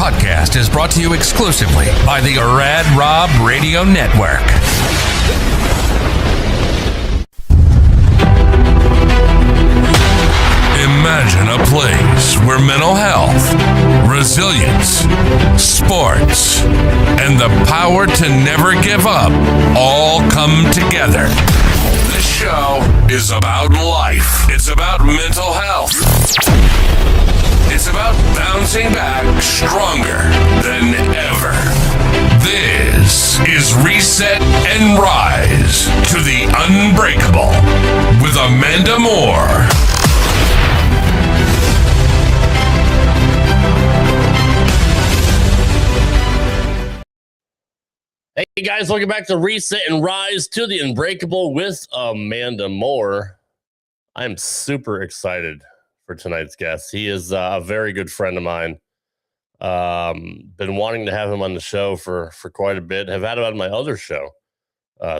podcast is brought to you exclusively by the Rad Rob Radio Network. Imagine a place where mental health, resilience, sports, and the power to never give up all come together. This show is about life. It's about mental health. It's about bouncing back stronger than ever. This is Reset and Rise to the Unbreakable with Amanda Moore. Hey guys, welcome back to Reset and Rise to the Unbreakable with Amanda Moore. I'm super excited for tonight's guest. He is a very good friend of mine. Been wanting to have him on the show for quite a bit. Have had him on my other show,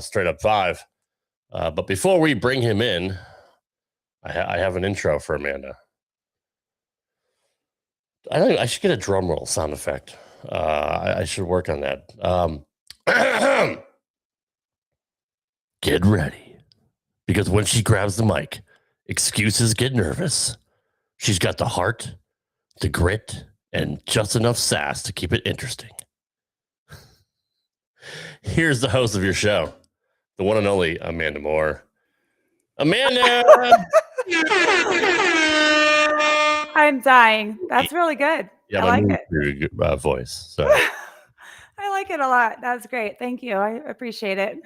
Straight Up 5. But before we bring him in, I have an intro for Amanda. I should get a drum roll sound effect. I should work on that. Get ready, because when she grabs the mic, excuses get nervous. She's got the heart, the grit, and just enough sass to keep it interesting. Here's the host of your show, the one and only Amanda Moore. Amanda! I'm dying. That's really good. Yeah, I like it. Voice. So. I like it a lot. That's great. Thank you. I appreciate it.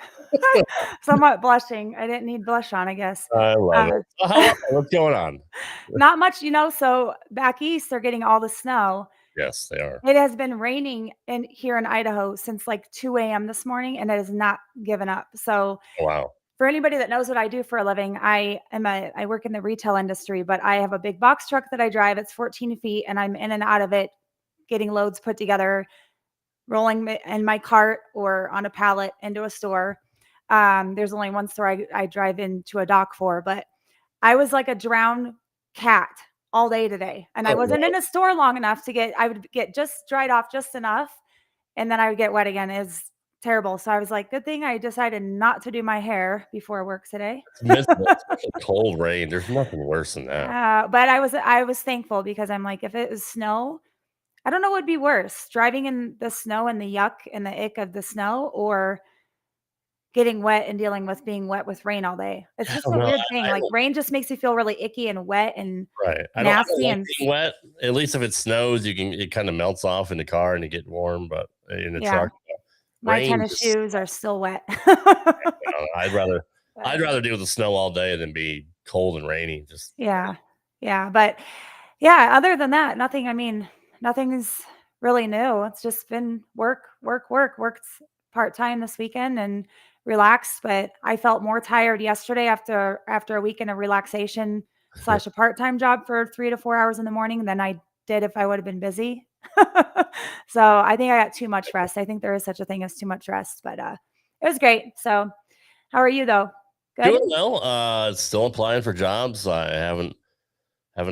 Somewhat blushing. I didn't need blush on, I guess. I love it. What's going on? Not much, so back east, they're getting all the snow. Yes, they are. It has been raining here in Idaho since like 2 a.m. this morning, and it has not given up. So wow. For anybody that knows what I do for a living, I work in the retail industry, but I have a big box truck that I drive. It's 14 feet, and I'm in and out of it, getting loads put together, rolling in my cart or on a pallet into a store. There's only one store I drive into a dock for, but I was like a drowned cat all day today. And I wasn't in a store long enough I would get just dried off just enough. And then I would get wet again. It's terrible. So I was like, good thing I decided not to do my hair before work today. Cold rain. There's nothing worse than that. But I was thankful, because I'm like, if it was snow, I don't know what would be worse, driving in the snow and the yuck and the ick of the snow, or getting wet and dealing with being wet with rain all day. It's just a weird thing. Like rain just makes you feel really icky and wet and nasty. And being wet. At least if it snows, it kind of melts off in the car and you get warm. But in the truck, my tennis shoes are still wet. I'd rather deal with the snow all day than be cold and rainy. But other than that, nothing. I mean, nothing's really new. It's just been work. Worked part-time this weekend and relaxed, but I felt more tired yesterday after a weekend of relaxation / a part-time job for 3 to 4 hours in the morning than I did if I would have been busy. So I think I got too much rest. I think there is such a thing as too much rest, but it was great. So how are you though? Good? Doing well. Still applying for jobs. I haven't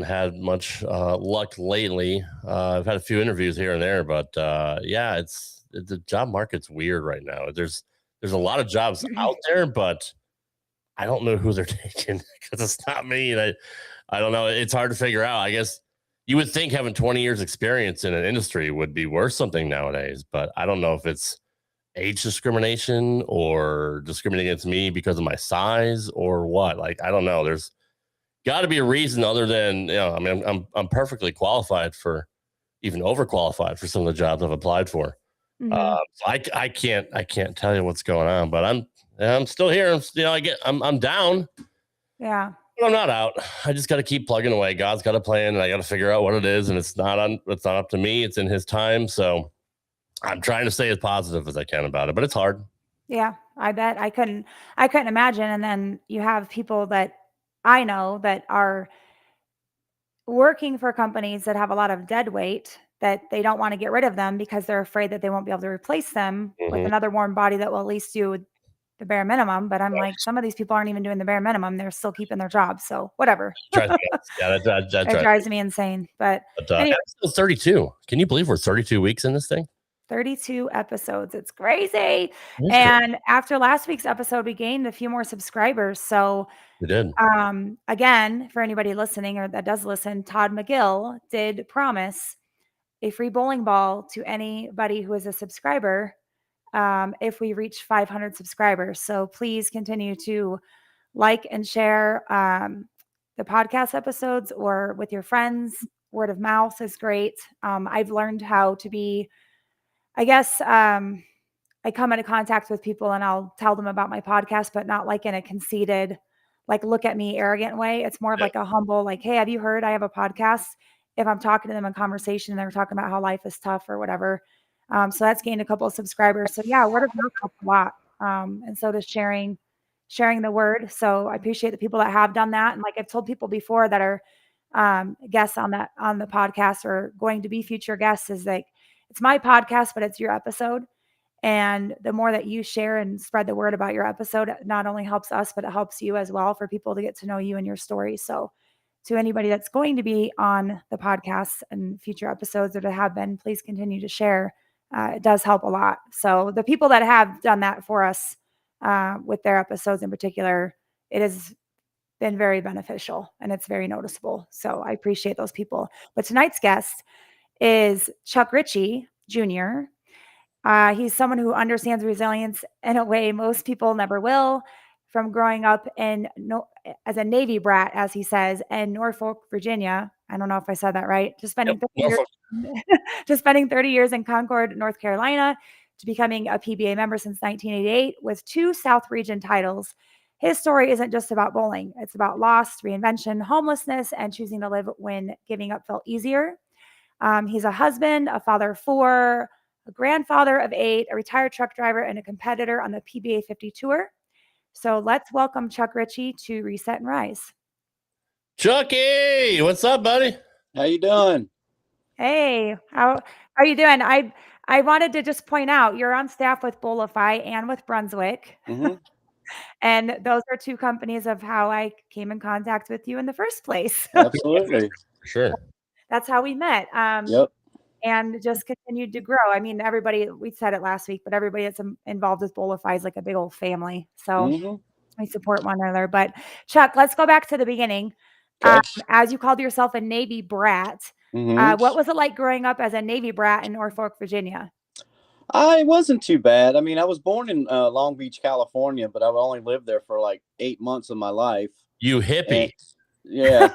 had much luck lately. I've had a few interviews here and there, but the job market's weird right now. There's a lot of jobs out there, but I don't know who they're taking because it's not me. And I don't know. It's hard to figure out. I guess you would think having 20 years experience in an industry would be worth something nowadays, but I don't know if it's age discrimination or discriminating against me because of my size or what. Like, I don't know. There's got to be a reason other than, I'm perfectly qualified for, even overqualified for some of the jobs I've applied for. So I can't tell you what's going on, but I'm still here. I'm down. Yeah. But I'm not out. I just got to keep plugging away. God's got a plan, and I got to figure out what it is. And it's not up to me. It's in His time. So I'm trying to stay as positive as I can about it, but it's hard. Yeah, I bet. I couldn't imagine. And then you have people that I know that are working for companies that have a lot of dead weight, that they don't want to get rid of them because they're afraid that they won't be able to replace them with another warm body that will at least do the bare minimum, but I'm like, some of these people aren't even doing the bare minimum. They're still keeping their jobs. So whatever. Yeah, that It drives me insane. But anyway, episode 32. Can you believe we're 32 weeks in this thing? 32 episodes. It's crazy. And after last week's episode, we gained a few more subscribers. So we did. Again, for anybody listening or that does listen, Todd McGill did promise a free bowling ball to anybody who is a subscriber if we reach 500 subscribers. So please continue to like and share the podcast episodes or with your friends. Word of mouth is great. I've learned how to be, I guess, I come into contact with people and I'll tell them about my podcast, but not like in a conceited, like look at me arrogant way. It's more of like a humble, like, hey, have you heard I have a podcast? If I'm talking to them in conversation and they're talking about how life is tough or whatever. So that's gained a couple of subscribers. So yeah, word of mouth helps a lot. And so does sharing the word. So I appreciate the people that have done that. And like I've told people before that are guests on the podcast or going to be future guests is like, it's my podcast, but it's your episode. And the more that you share and spread the word about your episode, it not only helps us, but it helps you as well for people to get to know you and your story. So to anybody that's going to be on the podcast and future episodes or to have been, please continue to share. It does help a lot. So the people that have done that for us with their episodes in particular, it has been very beneficial and it's very noticeable. So I appreciate those people. But tonight's guest is Chuck Richey Jr. He's someone who understands resilience in a way most people never will, from growing up as a Navy brat, as he says, in Norfolk, Virginia. I don't know if I said that right. To spending 30 years in Concord, North Carolina, to becoming a PBA member since 1988 with 2 South region titles. His story isn't just about bowling. It's about loss, reinvention, homelessness, and choosing to live when giving up felt easier. He's a husband, a father of 4, a grandfather of 8, a retired truck driver, and a competitor on the PBA50 tour. So let's welcome Chuck Richey to Reset and Rise. Chucky, what's up, buddy? How you doing? Hey, how are you doing? I wanted to just point out you're on staff with Bolifi and with Brunswick. Mm-hmm. And those are 2 companies of how I came in contact with you in the first place. Absolutely. Sure. That's how we met. Yep. And just continued to grow. I mean, everybody, we said it last week, but everybody that's involved with Bolifi is like a big old family. So we support one another. But Chuck, let's go back to the beginning. Okay. As you called yourself a Navy brat, what was it like growing up as a Navy brat in Norfolk, Virginia? It wasn't too bad. I mean, I was born in Long Beach, California, but I only lived there for like 8 months of my life. You hippie. And, yeah.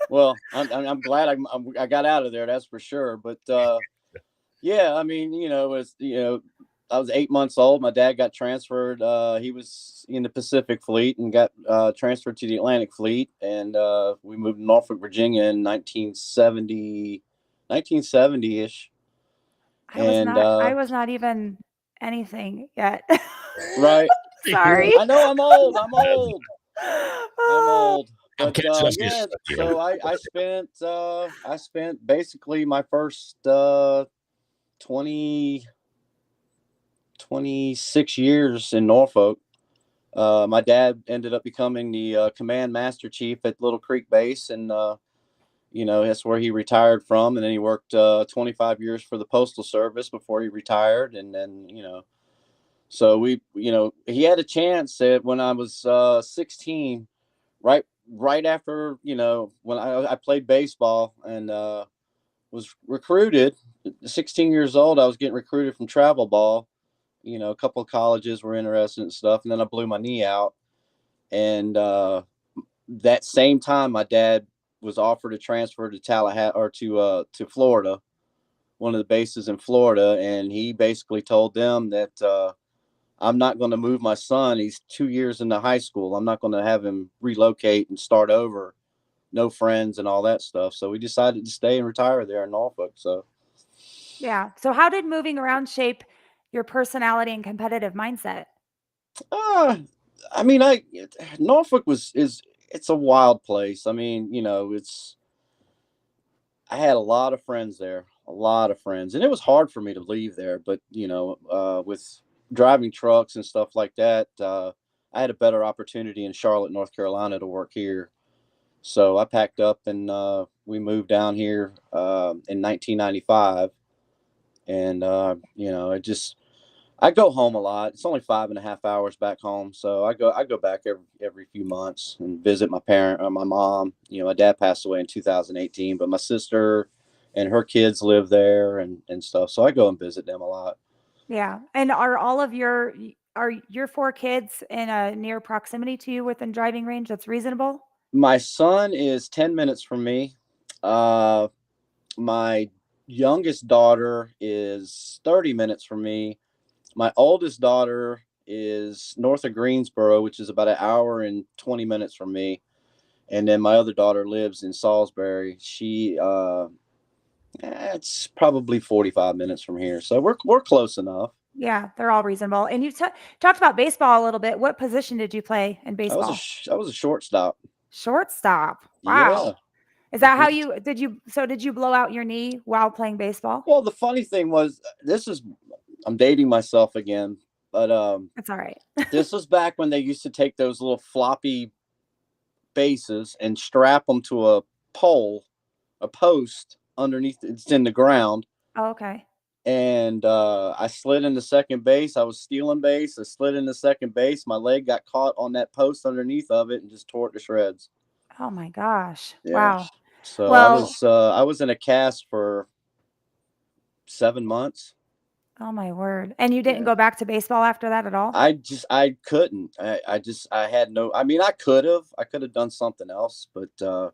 Well, I'm glad I got out of there. That's for sure. But yeah, I mean, I was 8 months old. My dad got transferred. He was in the Pacific Fleet and got transferred to the Atlantic Fleet. And we moved to Norfolk, Virginia in 1970-ish. I was not even anything yet. Right. Sorry. I know I'm old. I'm old. But yeah, so I spent basically my first 26 years in Norfolk. My dad ended up becoming the command master chief at Little Creek Base, and that's where he retired from. And then he worked 25 years for the Postal Service before he retired. And then so he had a chance when I was 16, right after when I played baseball and was recruited. 16 years old, I was getting recruited from travel ball. A couple of colleges were interested in stuff, and then I blew my knee out. And that same time, my dad was offered a transfer to Tallahassee or to Florida, one of the bases in Florida, and he basically told them that I'm not going to move my son. He's 2 years into high school. I'm not going to have him relocate and start over. No friends and all that stuff. So we decided to stay and retire there in Norfolk. So, yeah. So how did moving around shape your personality and competitive mindset? I mean, Norfolk it's a wild place. I mean, I had a lot of friends there, and it was hard for me to leave there. But with driving trucks and stuff like that, I had a better opportunity in Charlotte, North Carolina to work here. So I packed up and we moved down here in 1995. And, you know, I go home a lot. It's only 5.5 hours back home. So I go back every few months and visit my my mom. You know, my dad passed away in 2018, but my sister and her kids live there and stuff. So I go and visit them a lot. Yeah. And are your 4 kids in a near proximity to you within driving range that's reasonable? My son is 10 minutes from me. My youngest daughter is 30 minutes from me. My oldest daughter is north of Greensboro, which is about an hour and 20 minutes from me. And then my other daughter lives in Salisbury. It's probably 45 minutes from here. So we're close enough. Yeah, they're all reasonable. And you talked about baseball a little bit. What position did you play in I baseball? was a shortstop. Shortstop. Wow. Yeah. Is that how did you blow out your knee while playing baseball? Well, the funny thing was, I'm dating myself again, but That's all right. this was back when they used to take those little floppy bases and strap them to a post underneath. It's in the ground. Oh, okay. And I slid into second base. I was stealing base. I slid into second base. My leg got caught on that post underneath of it and just tore it to shreds. Oh my gosh. Yeah. Wow. So Well, I was in a cast for 7 months. oh my word. And you didn't go back to baseball after that at all? I couldn't. I had no, I mean, I could have done something else, but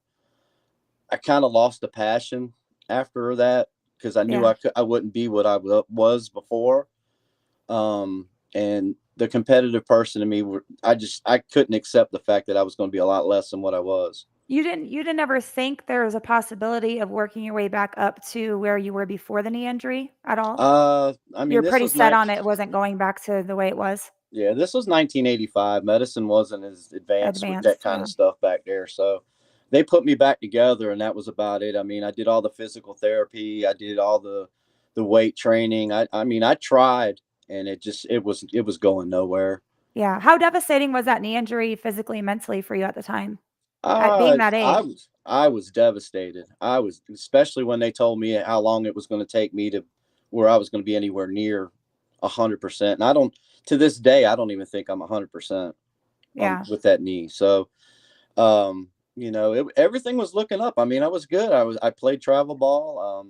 I kind of lost the passion after that because I knew I wouldn't be what I was before. And the competitive person in me, I couldn't accept the fact that I was going to be a lot less than what I was. You didn't ever think there was a possibility of working your way back up to where you were before the knee injury at all? I mean, You're pretty set on it wasn't going back to the way it was. Yeah, this was 1985. Medicine wasn't as advanced with that kind of stuff back there. So they put me back together and that was about it. I mean, I did all the physical therapy. I did all the weight training. I mean, I tried and it was going nowhere. Yeah. How devastating was that knee injury physically and mentally for you at the time? At being that age? I was devastated. Especially when they told me how long it was going to take me to where I was going to be anywhere near 100%. And to this day, I don't even think I'm 100% with that knee. So, you know, everything was looking up. I mean, I was good. I played travel ball.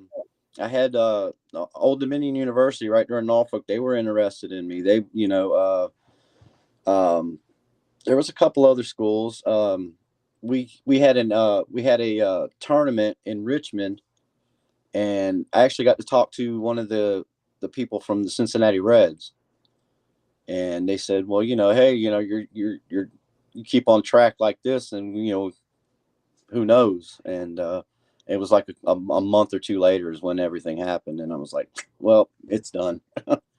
I had Old Dominion University right there in Norfolk. They were interested in me. They, you know, there was a couple other schools. We had a tournament in Richmond, and I actually got to talk to one of the people from the Cincinnati Reds, and they said, well, you know, hey, you know, you keep on track like this, and you know, who knows? And it was like a month or two later is when everything happened, and I was like, well, it's done.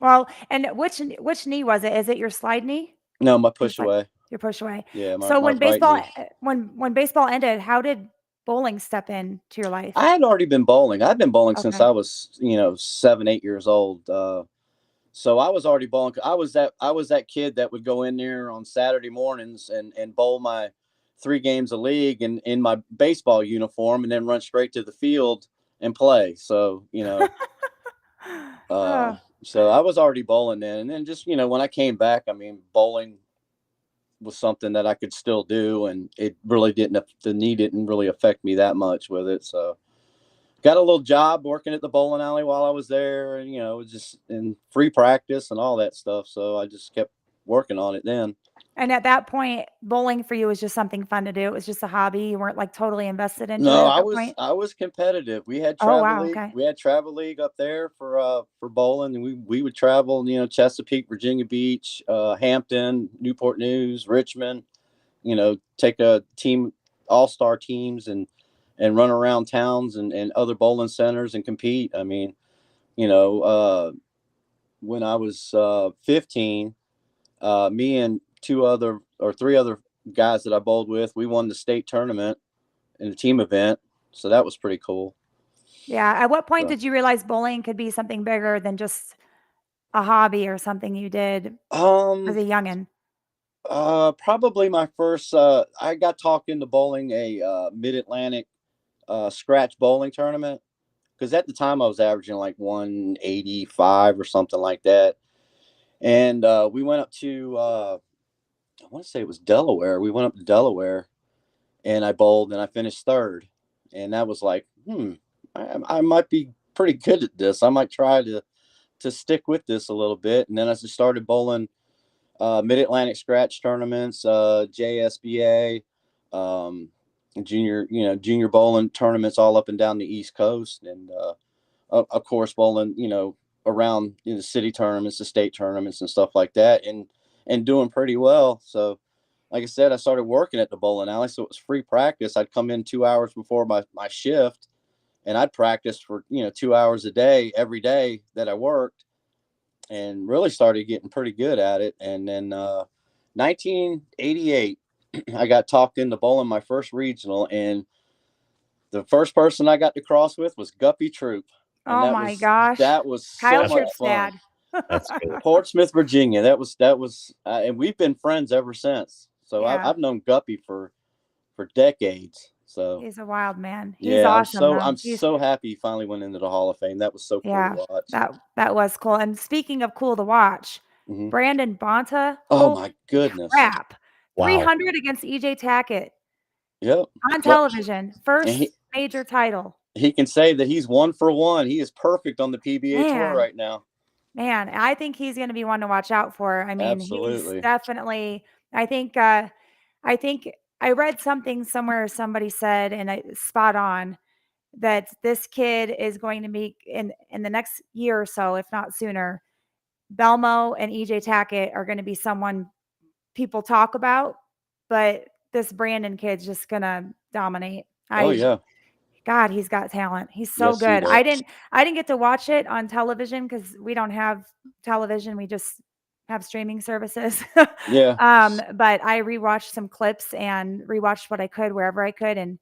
Well, and which knee was it? Is it your slide knee? No, my push away. Your push away. Yeah. So when right baseball knee. when baseball ended, how did bowling step in to your life? I had already been bowling. I've been bowling since I was, you know, 7, 8 years old. So I was already bowling. I was that kid that would go in there on Saturday mornings and bowl my 3 games of league in my baseball uniform and then run straight to the field and play. So, you know, so I was already bowling then. And then just, you know, when I came back, I mean, bowling was something that I could still do. And it really the knee didn't really affect me that much with it. So got a little job working at the bowling alley while I was there, and, you know, just in free practice and all that stuff. So I just kept working on it then. And at that point, bowling for you was just something fun to do. It was just a hobby. You weren't like totally invested into it at that point? I was competitive. We had travel league. Okay. We had travel league up there for bowling, and we would travel, you know, Chesapeake, Virginia Beach, Hampton, Newport News, Richmond, you know, take a team, all-star teams and run around towns and other bowling centers and compete. I mean, you know, when I was 15, me and 3 other guys that I bowled with, we won the state tournament in a team event. So that was pretty cool. Yeah. At what point did you realize bowling could be something bigger than just a hobby or something you did as a youngin'? Probably my first. I got talked into bowling a Mid-Atlantic scratch bowling tournament, because at the time I was averaging like 185 or something like that. And we went up to, I want to say it was Delaware. We went up to Delaware, and I bowled, and I finished third. And that was like, I might be pretty good at this. I might try to stick with this a little bit. And then I just started bowling Mid-Atlantic scratch tournaments, JSBA, junior bowling tournaments all up and down the East Coast, and of course bowling, around the city tournaments, the state tournaments, and stuff like that, and doing pretty well. So, like I said, I started working at the bowling alley, so it was free practice. I'd come in 2 hours before my shift, and I'd practice for 2 hours a day every day that I worked, and really started getting pretty good at it. And then 1988, I got talked into bowling my first regional, and the first person I got to cross with was Guppy Troup. And Oh my gosh. that was Kyle so much Troup's fun. dad. That's cool. Portsmouth, Virginia. That was, and we've been friends ever since. So Yeah. I've known Guppy for decades. So He's a wild man. He's awesome. I'm so happy he finally went into the Hall of Fame. That was so cool to watch. That was cool. And speaking of cool to watch, Brandon Bonta. Oh my goodness. Crap. Wow. 300 against EJ Tackett. Yep. On television. First major title. He can say that he's 1 for 1. He is perfect on the PBA tour right now. Man, I think he's going to be one to watch out for. I mean, Absolutely. He's definitely, I think I read something somewhere, somebody said, and it's spot on, that this kid is going to be in the next year or so, if not sooner, Belmo and EJ Tackett are going to be someone people talk about, but this Brandon kid's just going to dominate. God, he's got talent. He's so good. I didn't get to watch it on television because we don't have television. We just have streaming services. Yeah. But I rewatched some clips and rewatched what I could wherever I could, and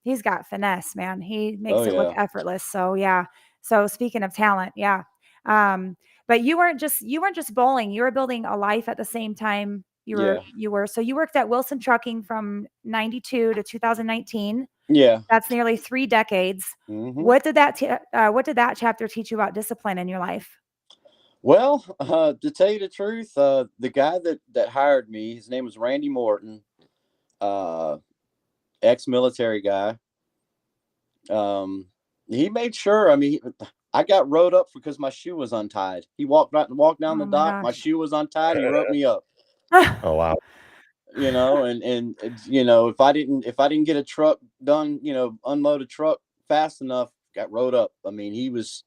he's got finesse, man. He makes it look effortless. So yeah. So speaking of talent, yeah. But you weren't just bowling. You were building a life at the same time. You were. So you worked at Wilson Trucking from 92 to 2019. Yeah. That's nearly 3 decades. Mm-hmm. What did that chapter teach you about discipline in your life? Well, to tell you the truth, the guy that hired me, his name was Randy Morton, ex-military guy. He made sure, I got rode up because my shoe was untied. He walked down the dock, my shoe was untied, he wrote me up. Oh wow. And if I didn't get a truck done, unload a truck fast enough, got rode up. He was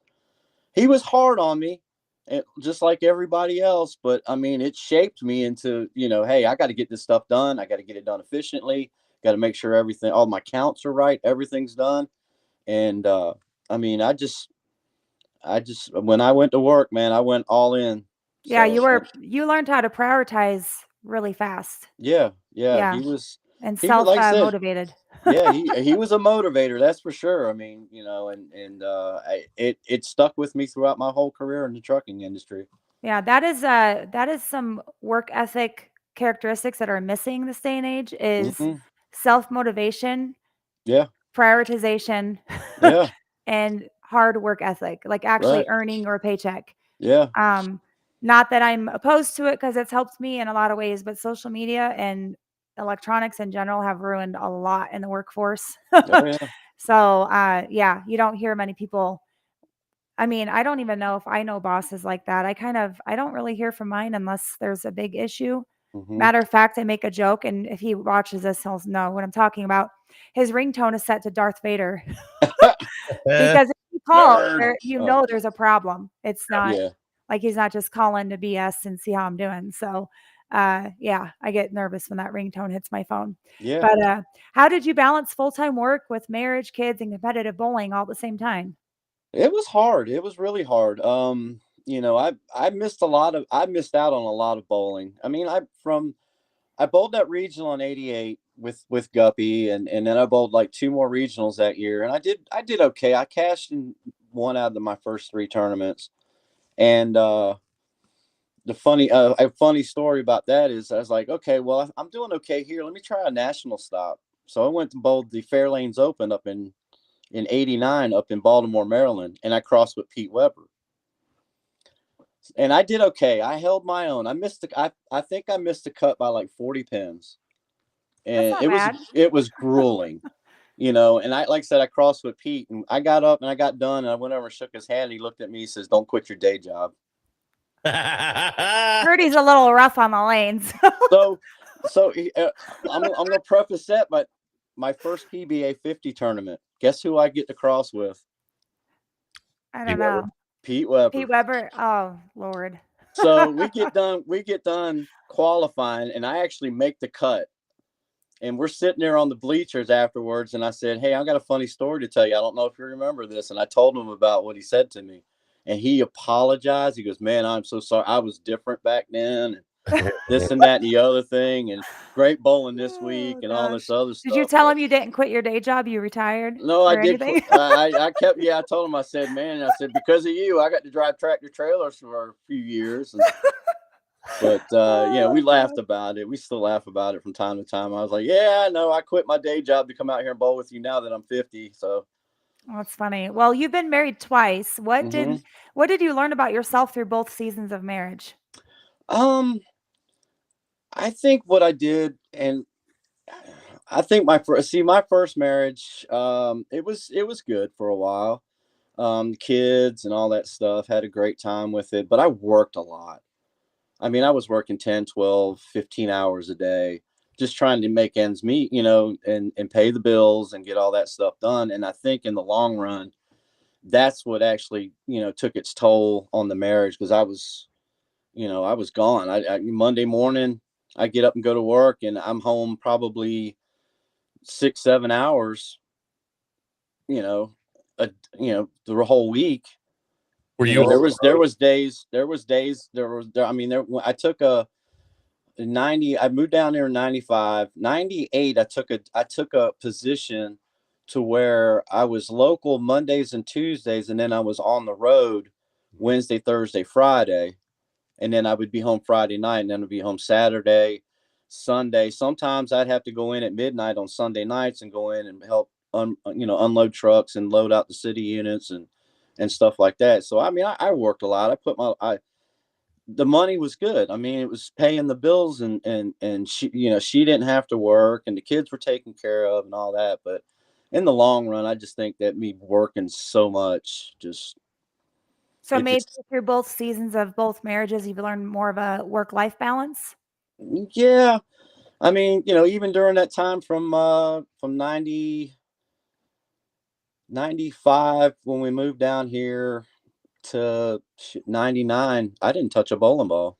hard on me, just like everybody else. But it shaped me into, hey, I got to get this stuff done. I got to get it done efficiently. Got to make sure all my counts are right. Everything's done. And I just when I went to work, man, I went all in. Yeah, you learned how to prioritize really fast. Yeah. He was motivated. Yeah, he was a motivator, that's for sure. It stuck with me throughout my whole career in the trucking industry. Yeah, that is some work ethic characteristics that are missing this day and age is self-motivation. Yeah. Prioritization. Yeah. And hard work ethic, like actually earning your paycheck. Yeah. Not that I'm opposed to it because it's helped me in a lot of ways, but social media and electronics in general have ruined a lot in the workforce. So, you don't hear many people. I don't even know if I know bosses like that. I don't really hear from mine unless there's a big issue. Matter of fact, I make a joke, and if he watches this, he'll know what I'm talking about. His ringtone is set to Darth Vader because if you call, there's a problem. It's not like he's not just calling to BS and see how I'm doing. So, I get nervous when that ringtone hits my phone. Yeah. But how did you balance full-time work with marriage, kids, and competitive bowling all at the same time? It was hard. It was really hard. I missed out on a lot of bowling. I bowled that regional in 88 with Guppy, and then I bowled like 2 more regionals that year, and I did okay. I cashed in 1 out of my first 3 tournaments, and a funny story about that is I was like, okay, well, I'm doing okay here. Let me try a national stop. So I went to bowled the Fairlanes Open up in '89 up in Baltimore, Maryland, and I crossed with Pete Weber. And I did okay. I held my own. I think I missed the cut by like 40 pins. And it was grueling. And like I said, I crossed with Pete, and I got up and I got done, and I went over and shook his hand. And he looked at me, he says, "Don't quit your day job." He's a little rough on the lanes. so I'm going to preface that, but my first PBA 50 tournament, guess who I get to cross with? I don't know. Pete Weber. Pete Weber. Oh, Lord. So we get done qualifying, and I actually make the cut. And we're sitting there on the bleachers afterwards, and I said, "Hey, I got a funny story to tell you. I don't know if you remember this." And I told him about what he said to me, and he apologized. He goes, "Man, I'm so sorry. I was different back then, and this and that and the other thing, and great bowling this week, and all this other stuff." Did you tell him you didn't quit your day job? You retired? No, I did. I kept. Yeah, I told him. I said, "Man," I said, "because of you, I got to drive tractor trailers for a few years." But we laughed about it. We still laugh about it from time to time. I was like, "Yeah, no, I quit my day job to come out here and bowl with you now that I'm 50." So that's funny. Well, you've been married twice. What did you learn about yourself through both seasons of marriage? I think what I did, and I think my first marriage, it was good for a while. Kids and all that stuff, had a great time with it, but I worked a lot. I mean, I was working 10, 12, 15 hours a day, just trying to make ends meet, and pay the bills and get all that stuff done. And I think in the long run, that's what actually, took its toll on the marriage, because I was gone. I Monday morning, I get up and go to work, and I'm home probably 6, 7 hours, the whole week. I took a 90, I moved down there in 95, 98. I took a position to where I was local Mondays and Tuesdays. And then I was on the road Wednesday, Thursday, Friday. And then I would be home Friday night, and then I'd be home Saturday, Sunday. Sometimes I'd have to go in at midnight on Sunday nights and go in and help, unload trucks and load out the city units and stuff like that. So, I mean, I worked a lot. The money was good. I mean, it was paying the bills, and she didn't have to work, and the kids were taken care of and all that. But in the long run, I just think that me working so much maybe through both seasons of both marriages, you've learned more of a work-life balance. Yeah. I mean, even during that time from 95 when we moved down here to 99, I didn't touch a bowling ball.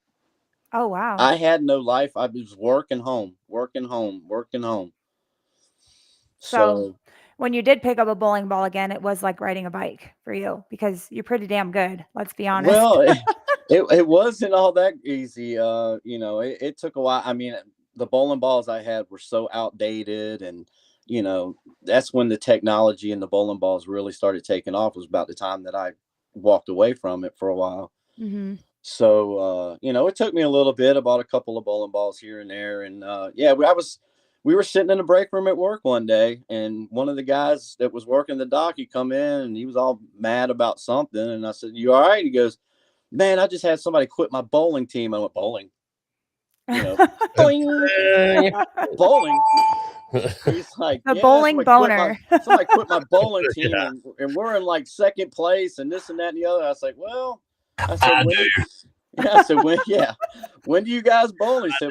Oh, wow. I had no life. I was working home. So when you did pick up a bowling ball again, it was like riding a bike for you, because you're pretty damn good. Let's be honest. Well, it wasn't all that easy. It took a while. I mean, the bowling balls I had were so outdated, and that's when the technology in the bowling balls really started taking off. It was about the time that I walked away from it for a while. Mm-hmm. So, it took me a little bit. I bought a couple of bowling balls here and there. And, we were sitting in the break room at work one day, and one of the guys that was working the dock, he come in and he was all mad about something. And I said, "You all right?" He goes, "Man, I just had somebody quit my bowling team." I went, "Bowling?" Bowling. He's like, the bowling boner. Somebody quit my bowling team, and we're in like second place, and this and that and the other. I was like, "Well," I said, when do you guys bowl? He said,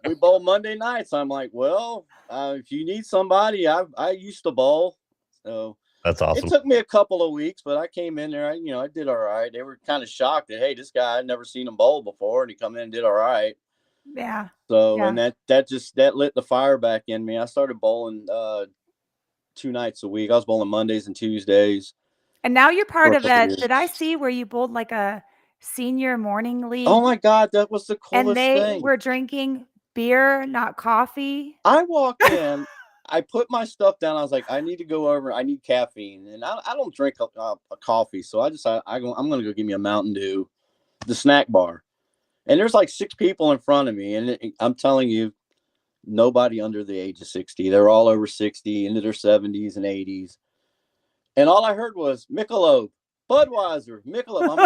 we bowl Monday nights. I'm like, "Well, if you need somebody, I used to bowl." So that's awesome. It took me a couple of weeks, but I came in there. I did all right. They were kind of shocked that, hey, this guy, I'd never seen him bowl before, and he come in and did all right. Yeah. So, and that lit the fire back in me. I started bowling 2 nights a week. I was bowling Mondays and Tuesdays. And now you're part of it. Did I see where you bowled like a senior morning league? Oh my God, that was the coolest thing. And they were drinking beer, not coffee. I walked in, I put my stuff down. I was like, I need to go over. I need caffeine, and I don't drink a coffee, so I decided I'm going to go give me a Mountain Dew, the snack bar. And there's like 6 people in front of me, and I'm telling you, nobody under the age of 60. They're all over 60, into their 70s and 80s. And all I heard was Michelob, Budweiser, Michelob. I'm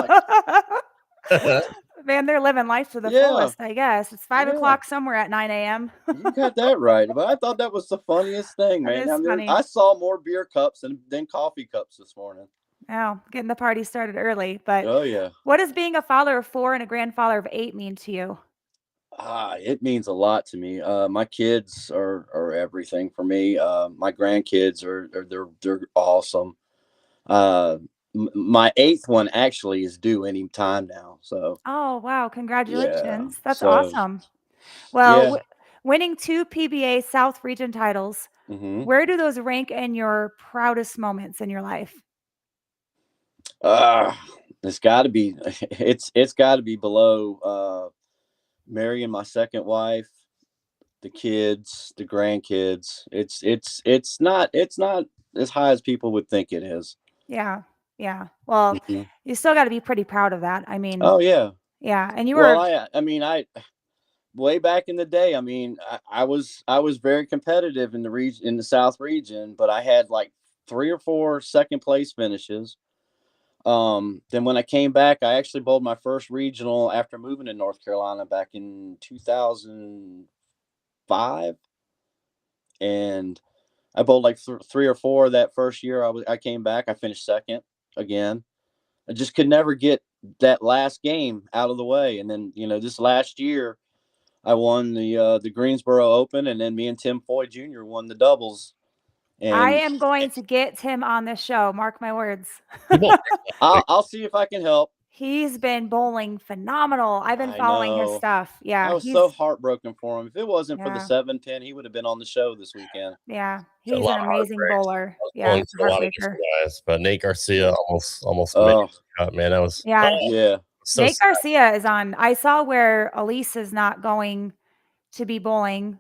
like, Man, they're living life to the Yeah. fullest, I guess. It's 5 Yeah. o'clock somewhere at 9 a.m. you got that right. But I thought that was the funniest thing, That man. is I mean, funny. I saw more beer cups than coffee cups this morning. Oh, getting the party started early. But Oh, yeah. what does being a father of 4 and a grandfather of 8 mean to you? It means a lot to me. My kids are everything for me. My grandkids they're awesome. My 8th one actually is due any time now. So Oh, wow. Congratulations. That's so, awesome. Well, yeah. winning 2 PBA South region titles, Mm-hmm. where do those rank in your proudest moments in your life? It's got to be. It's got to be below marrying my second wife, the kids, the grandkids. It's not as high as people would think it is. Yeah. Yeah. Well, Mhm. you still got to be pretty proud of that. I mean, Oh yeah. yeah. And you Well, were, I way back in the day, I mean, I was very competitive in the South region, but I had like 3 or 4 second place finishes. Then when I came back, I actually bowled my first regional after moving to North Carolina back in 2005, and I bowled like 3 or 4 that first year. I came back, I finished second again. I just could never get that last game out of the way, and then this last year I won the Greensboro Open, and then me and Tim Foy Jr. won the doubles. I And am going to get Tim on this show. Mark my words. I'll see if I can help. He's been bowling phenomenal. I've been I following his know. stuff. Yeah. I was so heartbroken for him. If it wasn't for the Yeah. 7-pin, he would have been on the show this weekend. Yeah. A He's lot an of amazing heartbreaks. bowler. I was Yeah. pulling It's a for a lot of heartbreaker. different guys, but Nate Garcia almost Oh. made the cut, man. That was Yeah. Yeah. so Nate sad. Garcia is on. I saw where Elise is not going to be bowling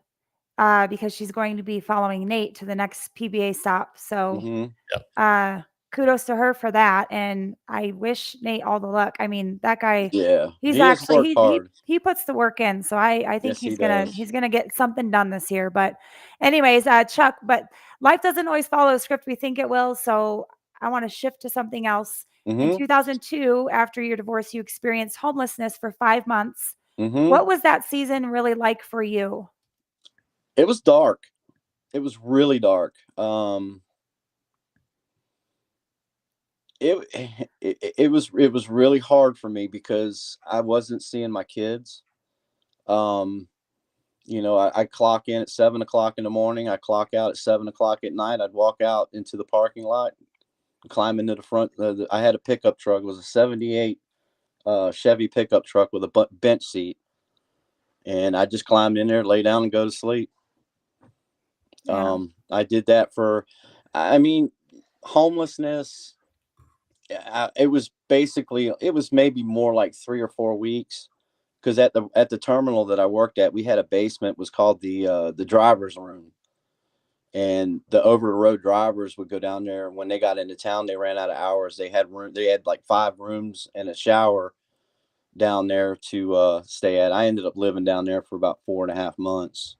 because she's going to be following Nate to the next PBA stop. So Mm-hmm. kudos to her for that. And I wish Nate all the luck. I mean, that guy, Yeah. he's He has actually worked hard. he puts the work in. So I think Yes, he he's does. gonna get something done this year. But anyways, Chuck, but life doesn't always follow the script we think it will. So I want to shift to something else. In Mm-hmm. 2002, after your divorce, you experienced homelessness for 5 months. Mm-hmm. What was that season really like for you? It was dark. It was really dark. It was really hard for me because I wasn't seeing my kids. I clock in at 7 o'clock in the morning. I clock out at 7 o'clock at night. I'd walk out into the parking lot, climb into the front. I had a pickup truck. It was a 78 Chevy pickup truck with a bench seat. And I just climbed in there, lay down and go to sleep. Yeah. I did that homelessness. It was maybe more like 3 or 4 weeks. Because at the terminal that I worked at, we had a basement, was called the driver's room, and the over the road drivers would go down there. When they got into town, they ran out of hours. They had like 5 rooms and a shower down there to stay at. I ended up living down there for about 4.5 months.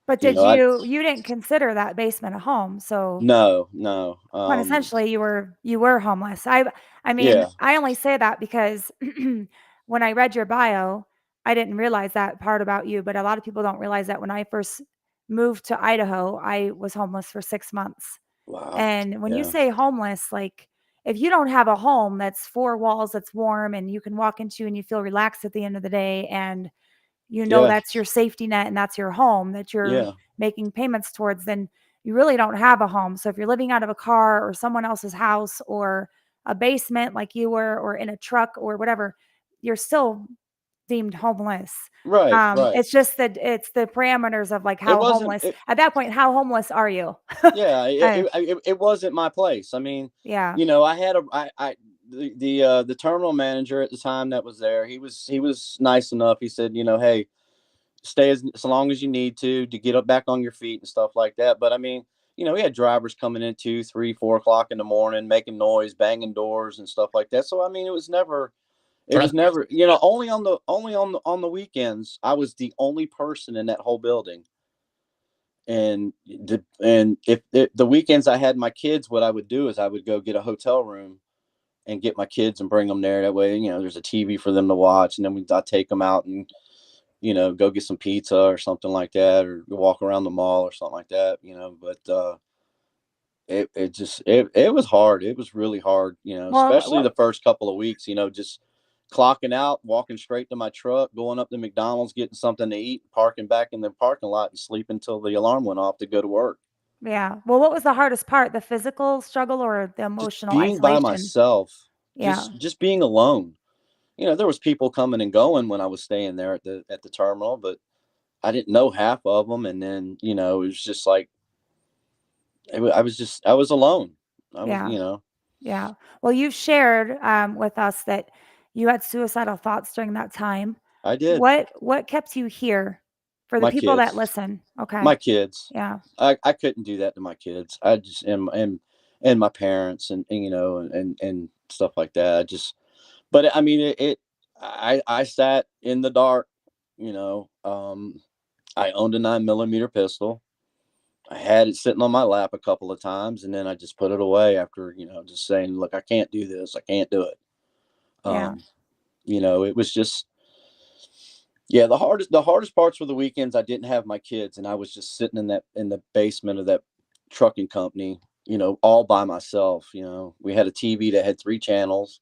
But you didn't consider that basement a home? So no. Essentially, you were homeless. I mean, Yeah. I only say that because when I read your bio, I didn't realize that part about you. But a lot of people don't realize that when I first moved to Idaho, I was homeless for 6 months. Wow. And when you Yeah. say homeless, like if you don't have a home that's 4 walls, that's warm, and you can walk into and you feel relaxed at the end of the day, and Yeah. that's your safety net and that's your home that you're Yeah. making payments towards, then you really don't have a home. So if you're living out of a car or someone else's house or a basement like you were, or in a truck or whatever, you're still deemed homeless. Right. Right. It's just that it's the parameters of like It how wasn't. homeless at that point. How homeless are you? Yeah. It wasn't my place. I mean, Yeah. I had the terminal manager at the time that was there. He was nice enough. He said, hey, stay as long as you need to get up back on your feet and stuff like that. But I mean, we had drivers coming in 2, 3, 4 o'clock in the morning, making noise, banging doors and stuff like that. So I mean, it was never It was never, only on the weekends. I was the only person in that whole building. And if the weekends I had my kids, what I would do is I would go get a hotel room and get my kids and bring them there. That way, there's a TV for them to watch, and then I'd take them out and, go get some pizza or something like that, or walk around the mall or something like that, but, it was hard. It was really hard, especially the first couple of weeks, just clocking out, walking straight to my truck, going up to McDonald's, getting something to eat, parking back in the parking lot and sleeping until the alarm went off to go to work. Yeah. Well, what was the hardest part? The physical struggle or the Just emotional being by isolation? myself, Yeah. just being alone. There was people coming and going when I was staying there at the terminal, but I didn't know half of them. And then, it was just like, I was alone. Yeah. Well, you've shared with us that you had suicidal thoughts during that time. I did. What kept you here for the My people that kids. listen? Okay. My kids. Yeah. I couldn't do that to my kids. I just and my parents and and stuff like that. But I mean, I sat in the dark, I owned a 9mm pistol. I had it sitting on my lap a couple of times, and then I just put it away after, just saying, look, I can't do this. I can't do it. Yeah. It was just, yeah, the hardest parts were the weekends I didn't have my kids, and I was just sitting in the basement of that trucking company, all by myself. We had a TV that had 3 channels,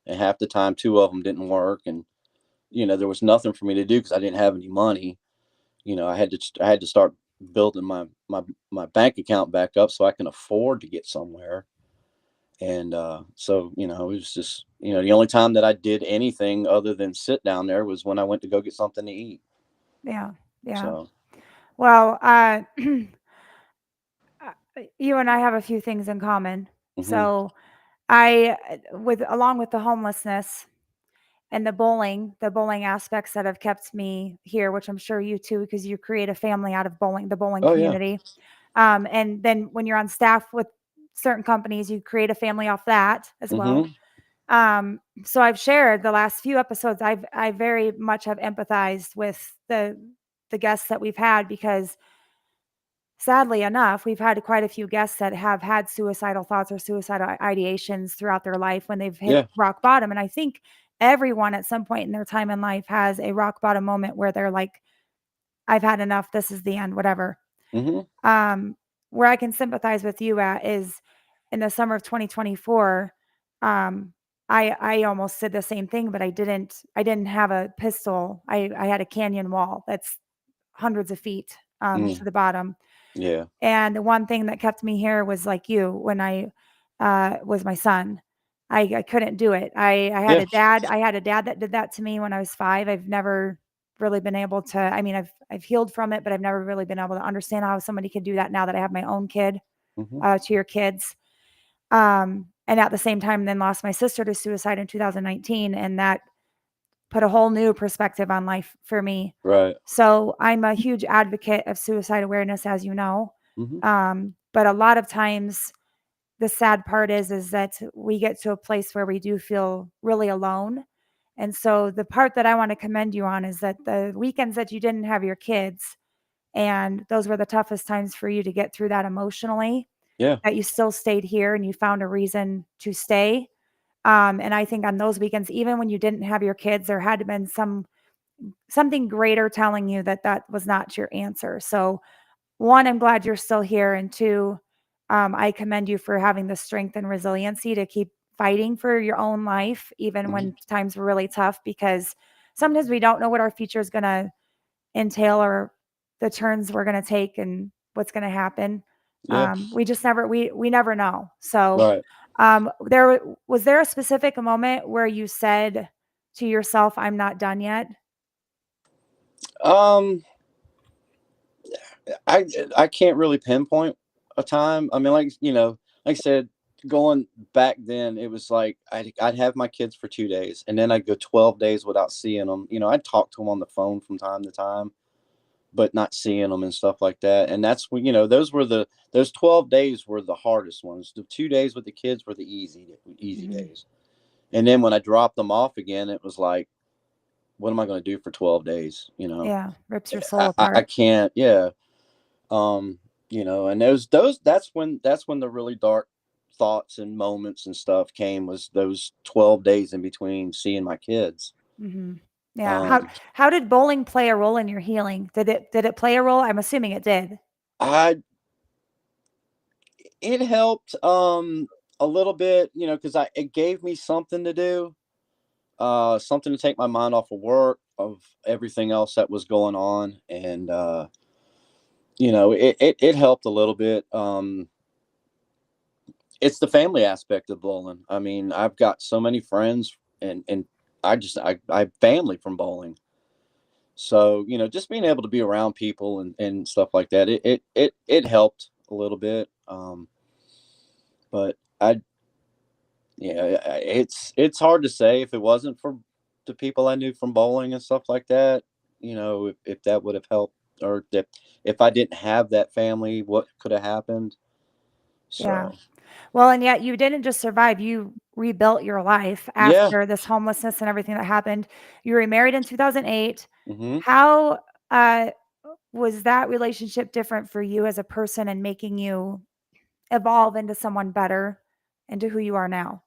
and half the time 2 of them didn't work, and there was nothing for me to do because I didn't have any money. I had to start building my bank account back up so I can afford to get somewhere. And so, it was just, the only time that I did anything other than sit down there was when I went to go get something to eat. Yeah. Yeah. So, well, you and I have a few things in common. So along with the homelessness and the bowling aspects that have kept me here, which I'm sure you too, because you create a family out of the bowling community. Yeah. And then when you're on staff with certain companies, you create a family off that as well. So I've shared the last few episodes. I very much have empathized with the guests that we've had, because sadly enough, we've had quite a few guests that have had suicidal thoughts or suicidal ideations throughout their life when they've hit rock bottom. And I think everyone at some point in their time in life has a rock bottom moment where they're like, I've had enough. This is the end, whatever. Where I can sympathize with you at is in the summer of 2024. I almost did the same thing, but I didn't have a pistol. I had a canyon wall that's hundreds of feet to the bottom. Yeah. And the one thing that kept me here was like you, when I was my son. I couldn't do it. I had a dad. I had a dad that did that to me when I was 5. I've never really been able to, I've healed from it, but I've never really been able to understand how somebody could do that now that I have my own kid, to your kids. And at the same time, then lost my sister to suicide in 2019. And that put a whole new perspective on life for me. Right. So I'm a huge advocate of suicide awareness, as you know. But a lot of times the sad part is that we get to a place where we do feel really alone. And so the part that I want to commend you on is that the weekends that you didn't have your kids, and those were the toughest times for you to get through that emotionally, that you still stayed here and you found a reason to stay. And I think on those weekends, even when you didn't have your kids, there had to been something greater telling you that that was not your answer. So 1, I'm glad you're still here. And 2, I commend you for having the strength and resiliency to keep fighting for your own life, even when times were really tough, because sometimes we don't know what our future is going to entail or the turns we're going to take and what's going to happen. We just we never know. So, was there a specific moment where you said to yourself, I'm not done yet? I can't really pinpoint a time. I mean, like I said, going back then, it was like I'd have my kids for 2 days, and then I'd go 12 days without seeing them. I'd talk to them on the phone from time to time, but not seeing them and stuff like that. And that's when, those 12 days were the hardest ones. The 2 days with the kids were the easy days. And then when I dropped them off again, it was like, what am I going to do for 12 days? You know, Yeah. Rips your soul I apart. can't. Yeah. You know, and that's when the really dark thoughts and moments and stuff came, was those 12 days in between seeing my kids. Mm-hmm. Yeah. How did bowling play a role in your healing? Did it play a role? I'm assuming it did. It helped a little bit, you know, because it gave me something to do, something to take my mind off of work, of everything else that was going on. And you know, it helped a little bit. It's the family aspect of bowling. I mean, I've got so many friends, and I have family from bowling. So, you know, just being able to be around people and stuff like that, it helped a little bit. But it's hard to say if it wasn't for the people I knew from bowling and stuff like that, you know, if that would have helped, or if I didn't have that family, what could have happened. Yeah. So, Well, and yet you didn't just survive, you rebuilt your life yeah. after this homelessness and everything that happened. You were remarried in 2008. Hmm. How was that relationship different for you as a person and making you evolve into someone better, into who you are now?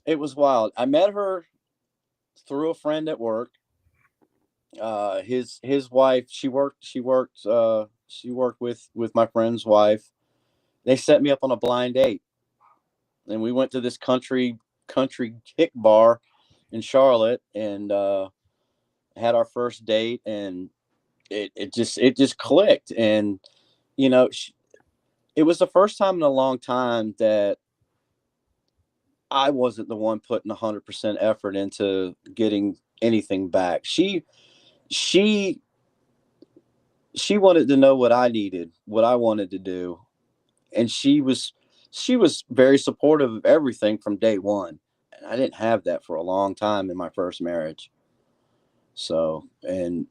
It was wild. I met her through a friend at work. His wife, she worked with my friend's wife. They set me up on a blind date, and we went to this country kick bar in Charlotte, and had our first date, and it just clicked. And you know, it was the first time in a long time that I wasn't the one putting 100% effort into getting anything back. She wanted to know what I needed, what I wanted to do, and she was very supportive of everything from day one. And I didn't have that for a long time in my first marriage. So, and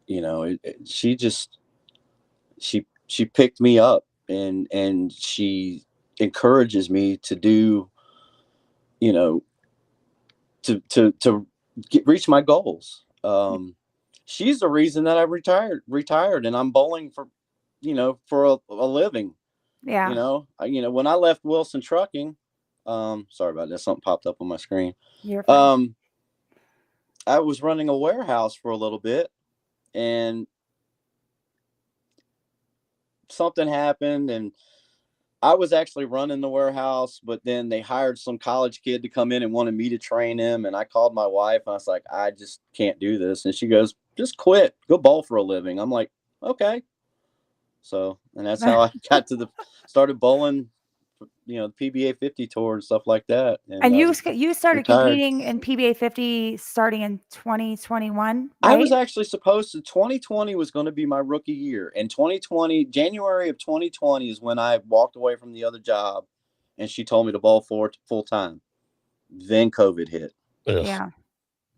you know, she picked me up, and she encourages me to do, you know, to reach my goals. She's the reason that I retired, and I'm bowling for, you know, for a living. Yeah. You know, when I left Wilson Trucking, sorry about that, something popped up on my screen. You're fine. I was running a warehouse for a little bit, and something happened, and I was actually running the warehouse, but then they hired some college kid to come in and wanted me to train him. And I called my wife, and I was like, I just can't do this. And she goes, just quit, go bowl for a living. I'm like, okay. So, and that's how I got started bowling, you know, the PBA 50 tour and stuff like that. And you started retired. competing in PBA 50 starting in 2021, I right? was actually supposed to, 2020 was going to be my rookie year. And 2020, January of 2020 is when I walked away from the other job, and she told me to bowl full time. Then COVID hit. Ugh. Yeah.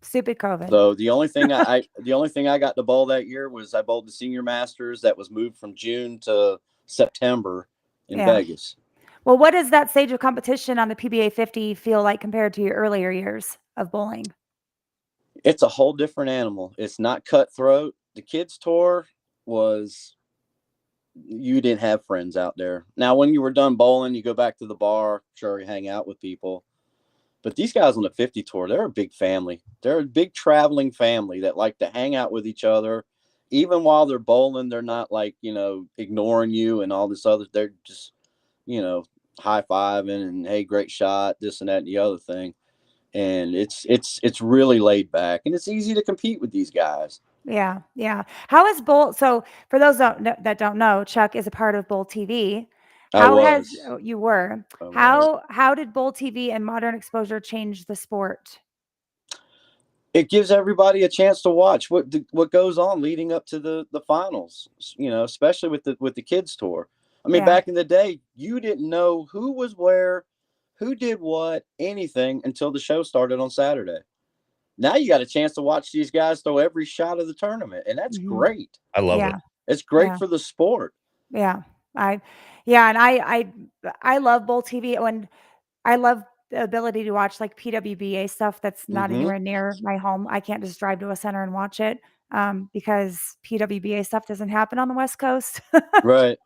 Stupid COVID. So the only thing I got to bowl that year was I bowled the Senior Masters that was moved from June to September in Vegas. Well, what does that stage of competition on the PBA 50 feel like compared to your earlier years of bowling? It's a whole different animal. It's not cutthroat. The kids tour was, you didn't have friends out there. Now, when you were done bowling, you go back to the bar, sure, you hang out with people. But these guys on the 50 tour, they're a big family. They're a big traveling family that like to hang out with each other. Even while they're bowling, they're not like, you know, ignoring you and all this other. They're just, you know, high-fiving and, hey, great shot, this and that and the other thing. And it's really laid back, and it's easy to compete with these guys. Yeah. Yeah. How is Bowl? So for those that don't know, Chuck is a part of BowlTV. You were, how did BowlTV and modern exposure change the sport? It gives everybody a chance to watch what goes on leading up to the finals, you know, especially with the kids tour. I mean, back in the day, you didn't know who was where, who did what, anything until the show started on Saturday. Now you got a chance to watch these guys throw every shot of the tournament, and that's great. I love it. It's great for the sport. Yeah. And I love BowlTV. When I love the ability to watch like PWBA stuff that's not Mhm. anywhere near my home. I can't just drive to a center and watch it because PWBA stuff doesn't happen on the West Coast. Right.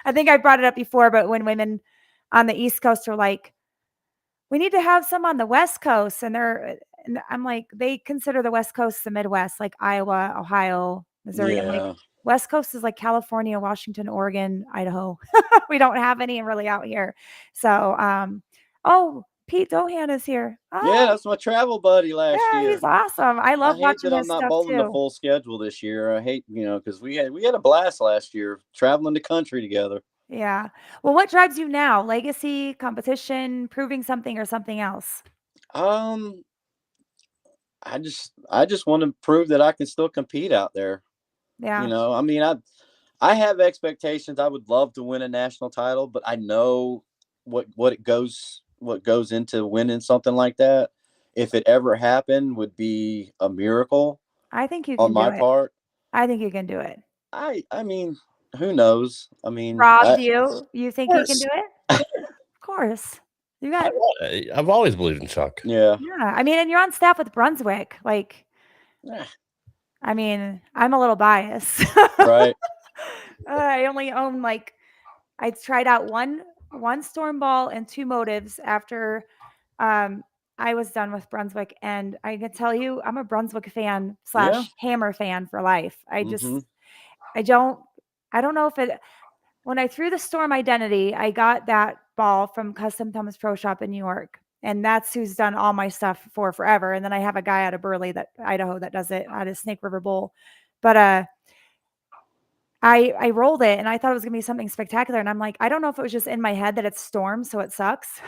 I think I brought it up before, but when women on the East Coast are like, we need to have some on the West Coast, and I'm like, they consider the West Coast the Midwest, like Iowa, Ohio, Missouri. I'm like, Yeah. West Coast is like California, Washington, Oregon, Idaho. We don't have any really out here. So, oh, Pete Dohan is here. Yeah, Oh, that's my travel buddy last yeah, year. he's awesome. I I love hate watching that I'm his not stuff bowling the too. full schedule this year. I hate, because we had a blast last year traveling the country together. Yeah. Well, what drives you now? Legacy, competition, proving something, or something else? Um, I just want to prove that I can still compete out there. Yeah. I mean, I have expectations. I would love to win a national title, but I know what goes into winning something like that. If it ever happened, would be a miracle I think you on can do my it. part. I think you can do it. I mean, who knows? I mean, Rob, do you think he can course. do it? Of course. You got I've always believed in Chuck. yeah. Yeah. I mean, and you're on staff with Brunswick. Like, Eh, I mean, I'm a little biased. right. I only own I tried out one storm ball and 2 motives after I was done with Brunswick, and I can tell you I'm a Brunswick fan Yeah. / Hammer fan for life. Mm-hmm. I don't know if it when I threw the Storm Identity, I got that ball from Custom Thumbs Pro Shop in New York. And that's who's done all my stuff for forever. And then I have a guy out of Burley, Idaho, that does it out of Snake River Bowl. But I rolled it and I thought it was gonna be something spectacular. And I'm like, I don't know if it was just in my head that it's Storm, so it sucks.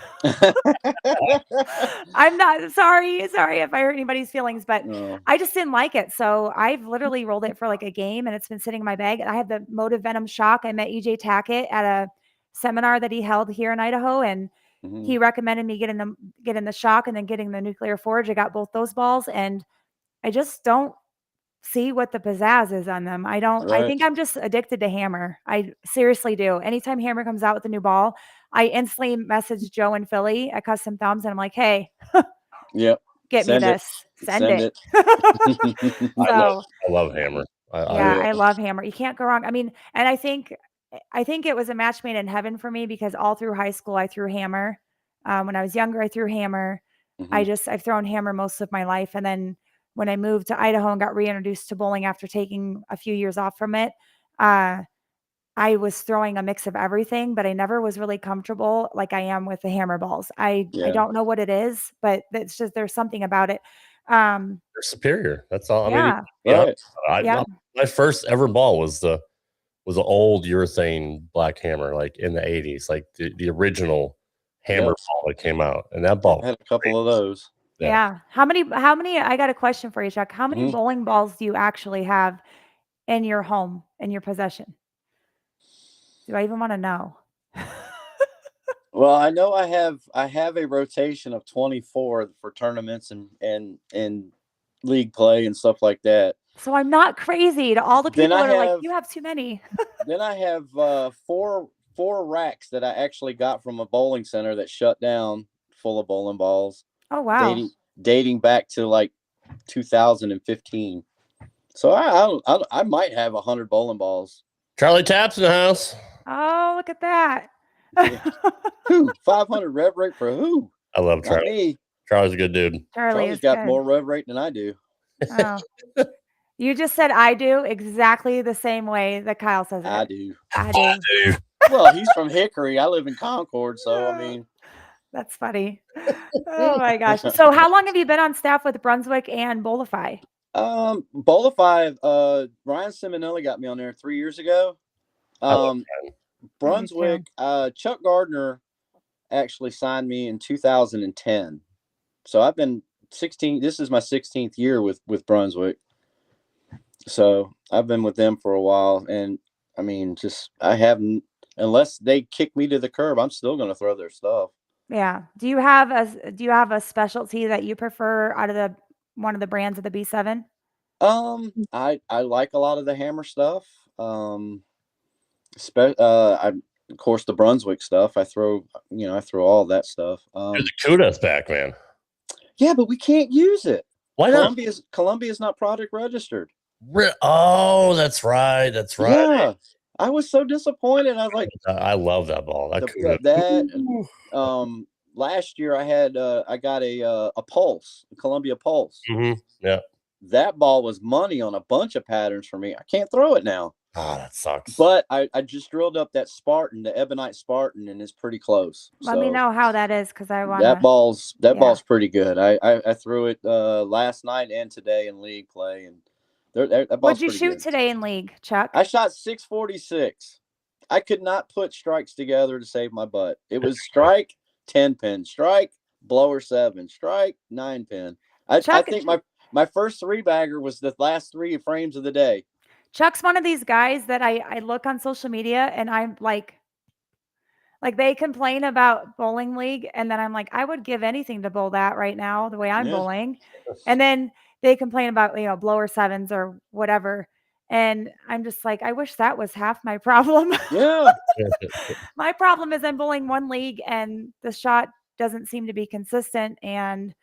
I'm not sorry if I hurt anybody's feelings, but No. I just didn't like it. So I've literally rolled it for like a game and it's been sitting in my bag. And I had the Motive Venom Shock. I met EJ Tackett at a seminar that he held here in Idaho, and Mhm. he recommended me getting the shock and then getting the Nuclear Forge. I got both those balls, and I just don't see what the pizzazz is on them. I Right. think I'm just addicted to Hammer. I seriously do. Anytime Hammer comes out with a new ball, I instantly message Joe in Philly at Custom Thumbs and I'm like, hey, Yep. get me Send it. this. Send it. So I love Hammer. yeah, Yeah. I love Hammer. You can't go wrong. I mean, and I think it was a match made in heaven for me because all through high school I threw Hammer. When I was younger, I threw Hammer. Mhm. I've thrown Hammer most of my life. And then when I moved to Idaho and got reintroduced to bowling after taking a few years off from it, I was throwing a mix of everything, but I never was really comfortable like I am with the Hammer balls. I Yeah. don't know what it is, but it's just there's something about it. They're superior. That's all. Yeah. I mean, Right. Yeah. my first ever ball was the old urethane black Hammer, like in the 80s, like the original Hammer Yep. ball that came out, and that ball I had a couple of those. Yeah. How many I got a question for you, Chuck. How many Mhm. bowling balls do you actually have in your home, in your possession? Do I even want to know? Well, I know I have a rotation of 24 for tournaments and league play and stuff like that. So I'm not crazy to all the Then people I that are like, have you have too many. then I have four racks that I actually got from a bowling center that shut down full of bowling balls Oh, wow. dating back to like 2015. So I might have 100 bowling balls. Charlie Taps in the house. Oh, look at that. Yeah. Who 500 rev rate for who? I love Not Charlie. me. Charlie's a good dude. Charlie Charlie's is got good. more rev rate than I do. Oh. You just said I do exactly the same way that Kyle says it. I do. I do. Dude. Well, he's from Hickory. I live in Concord, so I mean, That's funny. Oh my gosh. So how long have you been on staff with Brunswick and Bolifi? Bolifi, Ryan Simonelli got me on there 3 years ago. Brunswick, Chuck Gardner actually signed me in 2010. So I've been 16. This is my 16th year with Brunswick. So I've been with them for a while, and I mean, I haven't, unless they kick me to the curb, I'm still going to throw their stuff. Yeah. Do you have a specialty that you prefer out of one of the brands of the B7? I like a lot of the Hammer stuff. of course, the Brunswick stuff. I throw all that stuff. Dude, the CUDA's back, man. Yeah, but we can't use it. Why not? Columbia's not product registered. Oh, that's right. That's right. Yeah, I was so disappointed. I was like, I love that ball. Last year I got a Pulse, a Columbia Pulse. Mm-hmm. Yeah. That ball was money on a bunch of patterns for me. I can't throw it now. Oh, that sucks. But I just drilled up that Spartan, the Ebonite Spartan, and it's pretty close. Let me know how that is, because I want that ball's pretty good. I threw it last night and today in league play, and that ball's What'd you pretty shoot good. today in league, Chuck? I shot 646. I could not put strikes together to save my butt. It was strike 10 pin, strike blower 7, strike 9 pin. I think my first 3-bagger was the last 3 frames of the day. Chuck's one of these guys that I look on social media and I'm like they complain about bowling league, and then I'm like, I would give anything to bowl that right now, the way I'm bowling. And then they complain about, blower 7s or whatever. And I'm just like, I wish that was half my problem. Yeah. My problem is I'm bowling one league and the shot doesn't seem to be consistent, and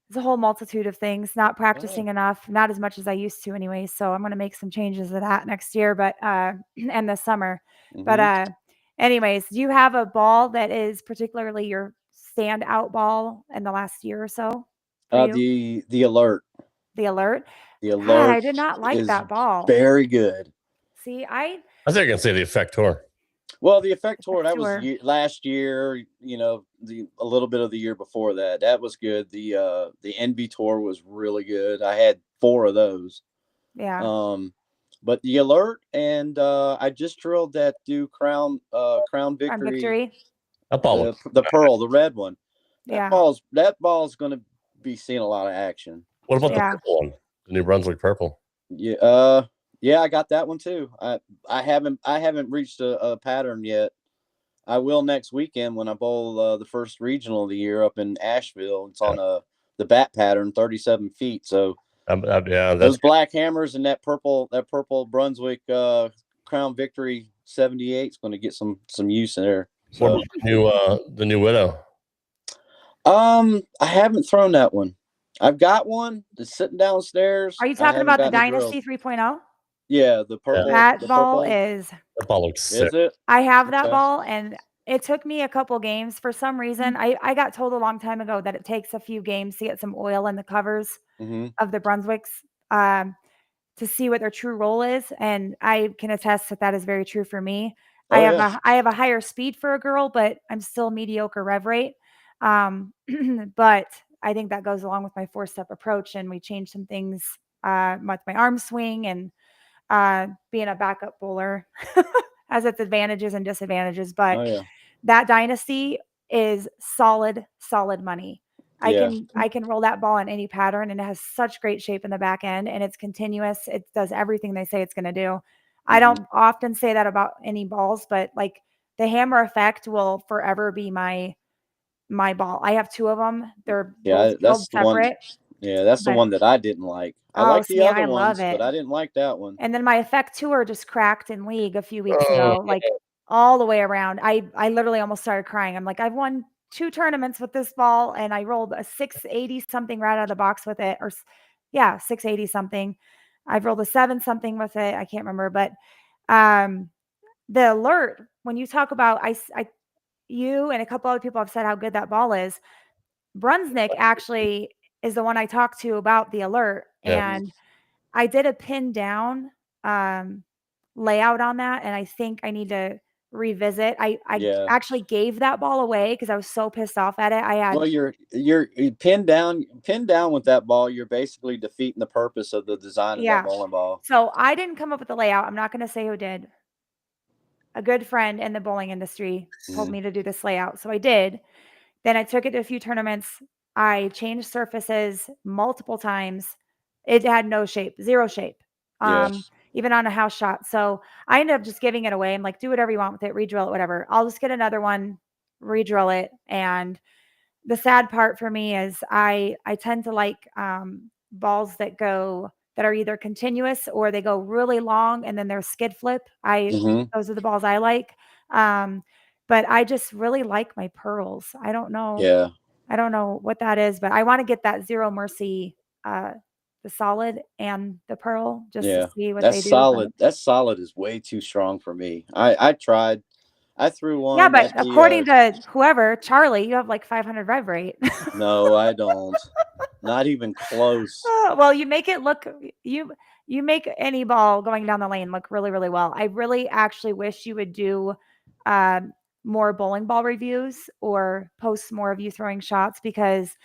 it's a whole multitude of things, not practicing enough, not as much as I used to anyway. So I'm going to make some changes to that next year, but, and this summer. Mm-hmm. But, anyways, do you have a ball that is particularly your standout ball in the last year or so? The Alert. The Alert? The Alert. God, I did not like that ball. Very good. See, I think I can say the Effector. Well, the Effector, that was last year, a little bit of the year before that. That was good. The NB Tour was really good. I had 4 of those. Yeah. But the Alert, and I just drilled that Crown Victory. That ball, the Pearl, the red one. That ball's going to be seeing a lot of action. What about the purple one? The New Brunswick purple. Yeah. Yeah, I got that one too. I haven't reached a pattern yet. I will next weekend when I bowl the first regional of the year up in Asheville. It's on the bat pattern, 37 feet. So those black hammers and that purple Brunswick Crown Victory 78 is going to get some use in there. So the new Widow. I haven't thrown that one. I've got one that's sitting downstairs. Are you talking about the Dynasty 3.0? Yeah, the purple. That ball looks sick. Is it? I have that ball, and it took me a couple games. For some reason, I got told a long time ago that it takes a few games to get some oil in the covers of the Brunswicks to see what their true roll is. And I can attest that is very true for me. I have a higher speed for a girl, but I'm still mediocre rev rate. But I think that goes along with my 4-step approach, and we changed some things with my arm swing and being a backup bowler has its advantages and disadvantages. But that Dynasty is solid money. I can roll that ball in any pattern, and it has such great shape in the back end, and it's continuous. It does everything they say it's going to do. I don't often say that about any balls, but like the hammer effect will forever be my ball. I have 2 of them. They're both separate. That's the one that I didn't like. I like the other ones, but I didn't like that one. And then my Effect Tour just cracked in league a few weeks ago, like all the way around. I literally almost started crying. I'm like, I've won 2 tournaments with this ball, and I rolled a 680 something right out of the box with it, 680 something. I've rolled a 7 something with it. I can't remember, but the Alert, when you talk about, you and a couple other people have said how good that ball is. Brunswick actually is the one I talked to about the Alert, and I did a pin down layout on that, and I think I need to revisit. I actually gave that ball away because I was so pissed off at it. You're pinned down with that ball. You're basically defeating the purpose of the design of that bowling ball. So I didn't come up with the layout. I'm not going to say who did. A good friend in the bowling industry told me to do this layout, so I did. Then I took it to a few tournaments. I changed surfaces multiple times. It had no shape, 0 shape, even on a house shot. So I ended up just giving it away. I'm like, do whatever you want with it, redrill it, whatever. I'll just get another one, redrill it. And the sad part for me is I tend to like balls that are either continuous or they go really long and then they're skid flip. Those are the balls I like. But I just really like my pearls. I don't know. Yeah. I don't know what that is, but I want to get that Zero Mercy, the solid and the pearl, just to Yeah. see what That's they do. solid. That solid is way too strong for me. I tried. I threw Yeah, one but at the according to whoever, Charlie, you have like 500 rev rate. no, I don't. Not even close. Well, you make it look you make any ball going down the lane look really, really well. I really actually wish you would do more bowling ball reviews or post more of you throwing shots, because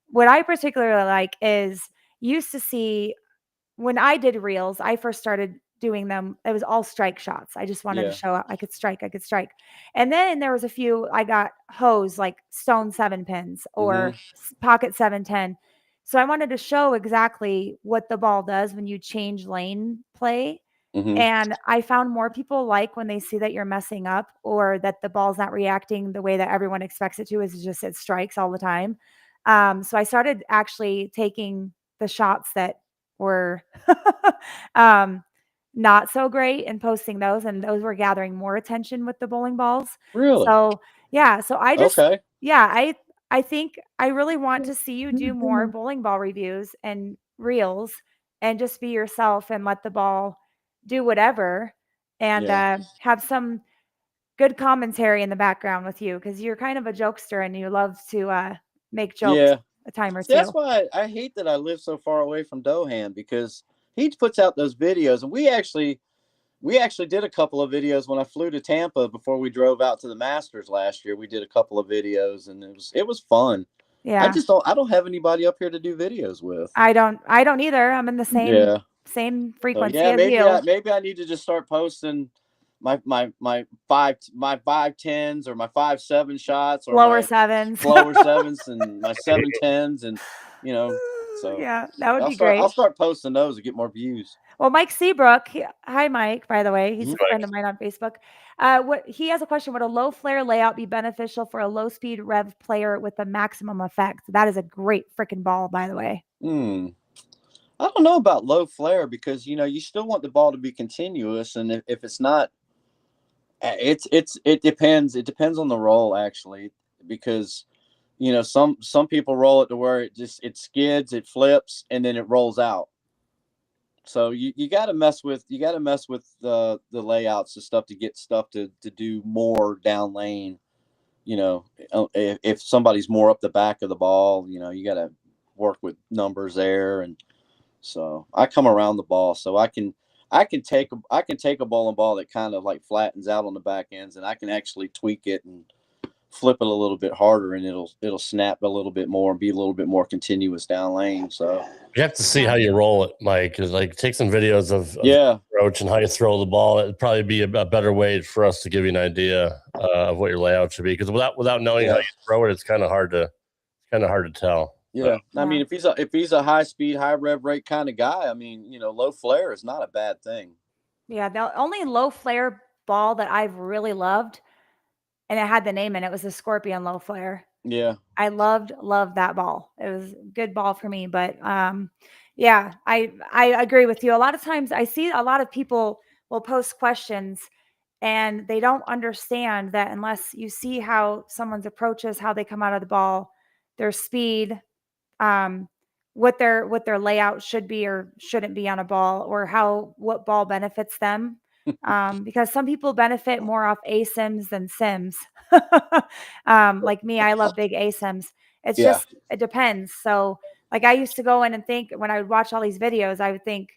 what I particularly like is used to see when I did reels, I first started doing them, it was all strike shots. I just wanted to Yeah. show I could strike. And then there was a few I got hose like stone 7 pins or pocket 710. So I wanted to show exactly what the ball does when you change lane play. And I found more people like when they see that you're messing up or that the ball's not reacting the way that everyone expects it to, is just it strikes all the time. So I started actually taking the shots that were not so great and posting those, and those were gathering more attention with the bowling balls. Really? So yeah, so I just Okay. yeah, I think I really want to see you do more bowling ball reviews and reels and just be yourself and let the ball do whatever, and Yeah. have some good commentary in the background with you, because you're kind of a jokester and you love to make jokes Yeah. a time or See, that's two. why I hate that I live so far away from Dohan, because he puts out those videos, and we actually did a couple of videos when I flew to Tampa before we drove out to the Masters last year. We did a couple of videos, and it was fun. Yeah. I don't have anybody up here to do videos with. I don't either. I'm in the Yeah. same So frequency yeah, as you. maybe I need to just start posting my 510s or my 5-7 shots or Lower my sevens. lower sevens and my 710s, and so Yeah, that would be great. I'll start posting those to get more views. Well, Mike Seabrook, hi Mike, by the way, he's Mhm. a friend of mine on Facebook. What he has a question: would a low flare layout be beneficial for a low speed rev player with the maximum effect? That is a great freaking ball, by the way. I don't know about low flare, because you still want the ball to be continuous, and if it's not, it depends. It depends on the roll, actually, because some people roll it to where it skids, it flips, and then it rolls out. So you got to mess with the layouts and stuff to get stuff to do more down lane. If somebody's more up the back of the ball, you got to work with numbers there. And so I come around the ball, so I can take a bowling ball that kind of like flattens out on the back ends, and I can actually tweak it and flip it a little bit harder, and it'll snap a little bit more and be a little bit more continuous down lane. So you have to see how you roll it, Mike. Is like take some videos of yeah, approach and how you throw the ball. It'd probably be a better way for us to give you an idea of what your layout should be. Because without knowing how you throw it, it's kind of hard to tell. Yeah. I mean, if he's a high speed, high rev rate kind of guy, I mean, low flare is not a bad thing. Yeah, the only low flare ball that I've really loved, and it had the name in it, was the Scorpion low flare. Yeah. I loved that ball. It was a good ball for me, but yeah, I agree with you. A lot of times I see a lot of people will post questions and they don't understand that unless you see how someone's approach is, how they come out of the ball, their speed, what their layout should be or shouldn't be on a ball, or what ball benefits them. Because some people benefit more off ASIMs than sims. Like me, I love big ASIMs. It's Yeah. just, it depends. So like I used to go in and think, when I would watch all these videos, I would think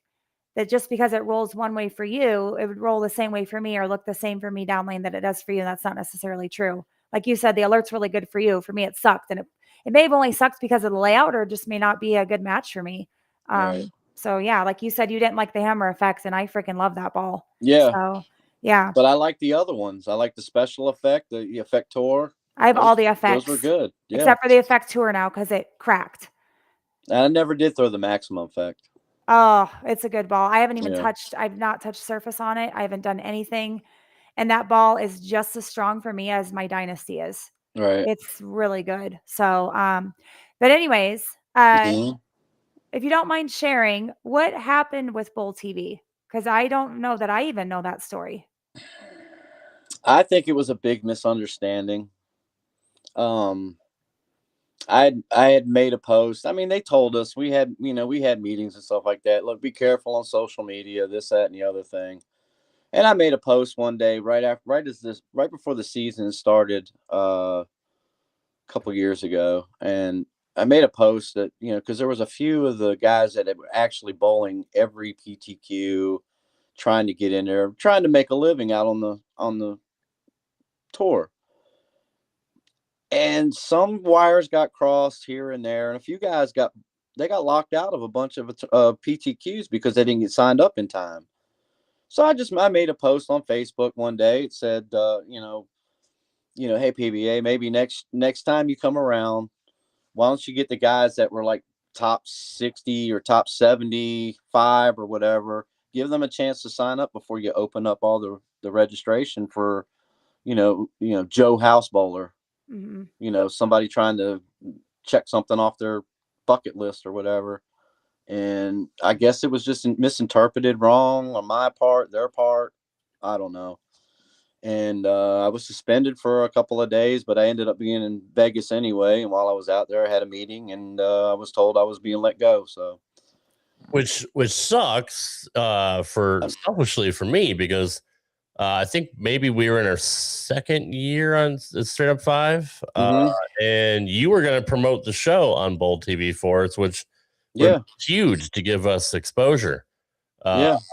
that just because it rolls one way for you, it would roll the same way for me or look the same for me down lane that it does for you. And that's not necessarily true. Like you said, the alert's really good for you. For me, it sucked. And it may have only sucked because of the layout, or just may not be a good match for me. Right. So yeah, like you said, you didn't like the hammer effects, and I freaking love that ball. Yeah. So yeah. But I like the other ones. I like the special effect, the Effector. I have all the effects. Those were good. Yeah. Except for the Effector now, because it cracked. I never did throw the maximum effect. Oh, it's a good ball. I haven't even I've not touched surface on it. I haven't done anything. And that ball is just as strong for me as my Dynasty is. Right. It's really good. So, but anyways, if you don't mind sharing, what happened with BowlTV? Because I don't know that I even know that story. I think it was a big misunderstanding. I had made a post. I mean, they told us we had meetings and stuff like that. Look, be careful on social media, this, that, and the other thing. And I made a post one day right before the season started, a couple years ago, and I made a post that, because there was a few of the guys that were actually bowling every PTQ, trying to get in there, trying to make a living out on the tour. And some wires got crossed here and there, and a few guys got locked out of a bunch of PTQs because they didn't get signed up in time. So I made a post on Facebook one day. It said, hey PBA, maybe next time you come around, why don't you get the guys that were like top 60 or top 75 or whatever, give them a chance to sign up before you open up all the registration for, Joe House Bowler. Mm-hmm. Somebody trying to check something off their bucket list or whatever. And I guess it was just misinterpreted wrong on my part, their part. I don't know. And I was suspended for a couple of days, but I ended up being in Vegas anyway. And while I was out there, I had a meeting, and I was told I was being let go. So, which sucks selfishly for me, because I think maybe we were in our second year on Straight Up 5, and you were going to promote the show on BowlTV for us, which was huge to give us exposure. And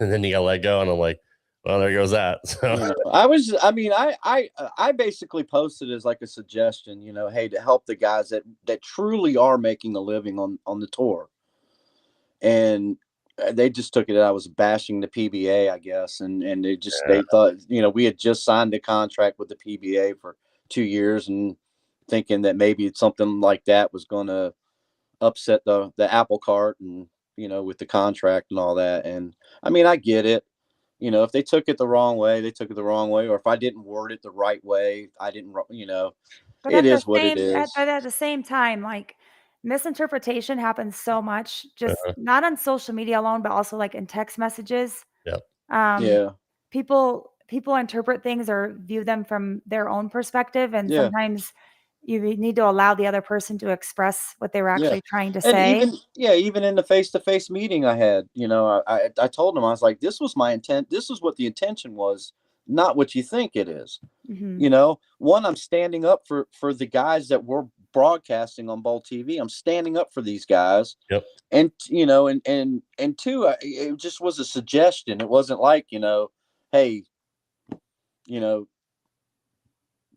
then you got let go, and I'm like, well, there goes that. So I basically posted as like a suggestion, hey, to help the guys that truly are making a living on the tour. And they just took it that I was bashing the PBA, I guess. And they thought, we had just signed a contract with the PBA for 2 years, and thinking that maybe something like that was going to upset the apple cart, and, with the contract and all that. And I mean, I get it. If they took it the wrong way, they took it the wrong way. Or if I didn't word it the right way, I didn't, but it is what it is. But at the same time, like, misinterpretation happens so much, just not on social media alone, but also like in text messages. People interpret things or view them from their own perspective. And sometimes you need to allow the other person to express what they were actually trying to say. Even in the face-to-face meeting I had, I told them, I was like, this was my intent. This is what the intention was, not what you think it is. One, I'm standing up for the guys that were broadcasting on BowlTV. I'm standing up for these guys. And, and two, it just was a suggestion. It wasn't like, hey,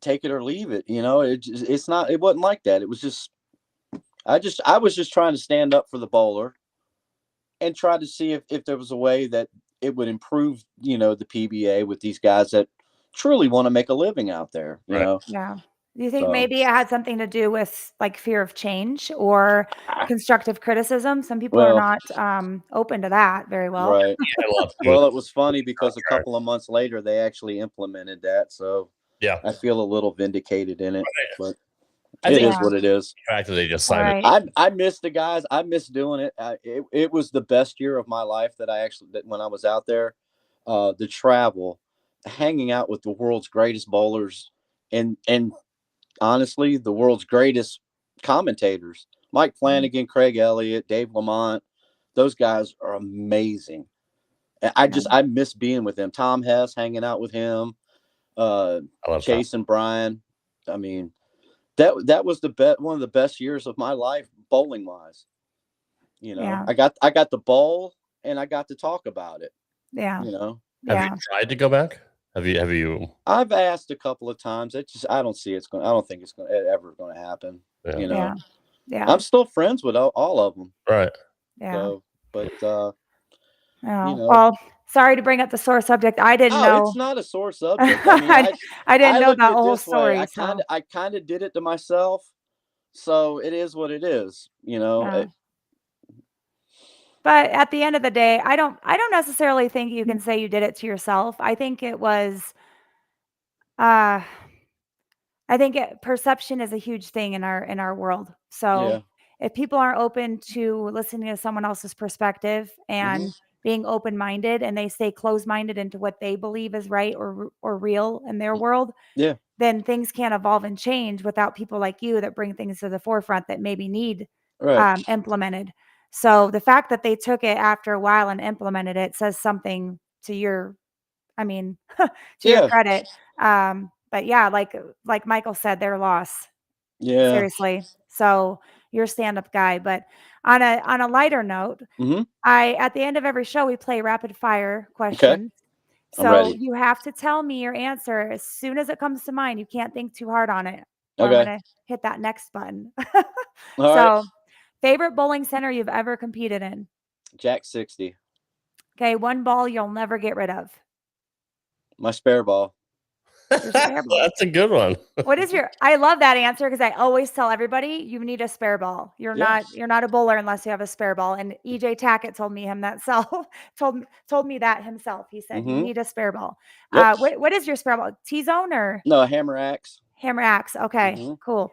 take it or leave it. It wasn't like that. It was just, I was just trying to stand up for the bowler and try to see if there was a way that it would improve, the PBA with these guys that truly want to make a living out there, you know? Yeah. Do you think maybe it had something to do with like fear of change or constructive criticism? Some people are not open to that very well. Right. Well, it was funny because a couple of months later, they actually implemented that. So I feel a little vindicated in it, but it is what it is. The fact that they just signed it. I miss the guys. I miss doing it. It was the best year of my life that when I was out there, the travel, hanging out with the world's greatest bowlers, and honestly, the world's greatest commentators, Mike Flanagan, Craig Elliott, Dave Lamont. Those guys are amazing. I miss being with them. Tom Hess, hanging out with him, Chase and Brian. I mean, that was one of the best years of my life, bowling wise. I got the bowl, and I got to talk about it. Yeah. Have you tried to go back? Have you? I've asked a couple of times. I don't think it's ever going to happen. Yeah. I'm still friends with all of them. Right. Yeah. So, but well, sorry to bring up the sore subject. I didn't know. It's not a sore subject. I mean, I didn't know that whole story. I kind of did it to myself. So it is what it is, But at the end of the day, I don't necessarily think you can say you did it to yourself. I think it was, perception is a huge thing in our world. So if people aren't open to listening to someone else's perspective and being open-minded and they stay closed-minded into what they believe is right or real in their world, Yeah. then things can't evolve and change without people like you that bring things to the forefront that maybe need Right. implemented. So the fact that they took it after a while and implemented it says something to your, I mean, to your Yeah. credit. But yeah, like Michael said, their loss. Yeah. Seriously. So you're a stand-up guy. But on a lighter note, Mhm. at the end of every show, we play rapid fire Okay. questions. I'm So ready. you have to tell me your answer as soon as it comes to mind. You can't think too hard on it, or I'm Okay. gonna hit that next button. All right. So, favorite bowling center you've ever competed in? Jack 60. Okay, one ball you'll never get rid of. My spare ball. Your spare ball. That's a good one. What is your? I love that answer because I always tell everybody you need a spare ball. You're Yeah. not a bowler unless you have a spare ball. And EJ Tackett told me told me that himself. He said you Mhm. need a spare ball. Yep. What is your spare ball? T-zone or No, a hammer axe. hammer axe? Okay, Mhm. cool.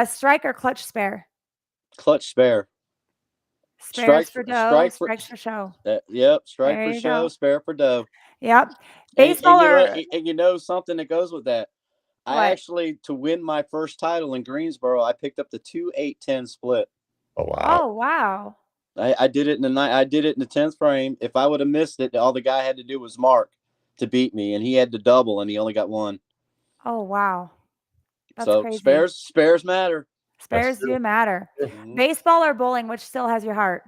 Strike or clutch spare? Clutch spare. Spares for dough, strikes for show. Yep. Strike There for you show, go. spare for dough. Yep. And Baseball you know or and you know something that goes with that. I what? actually, to win my first title in Greensboro, I picked up the 2-8-10 split. Oh wow. Oh wow. I did it in the night. I did it in the 10th frame. If I would have missed it, all the guy had to do was mark to beat me, and he had to double, and he only got one. Oh wow. That's So crazy. spares matter. Spares do matter. Mhm. Baseball or bowling, which still has your heart?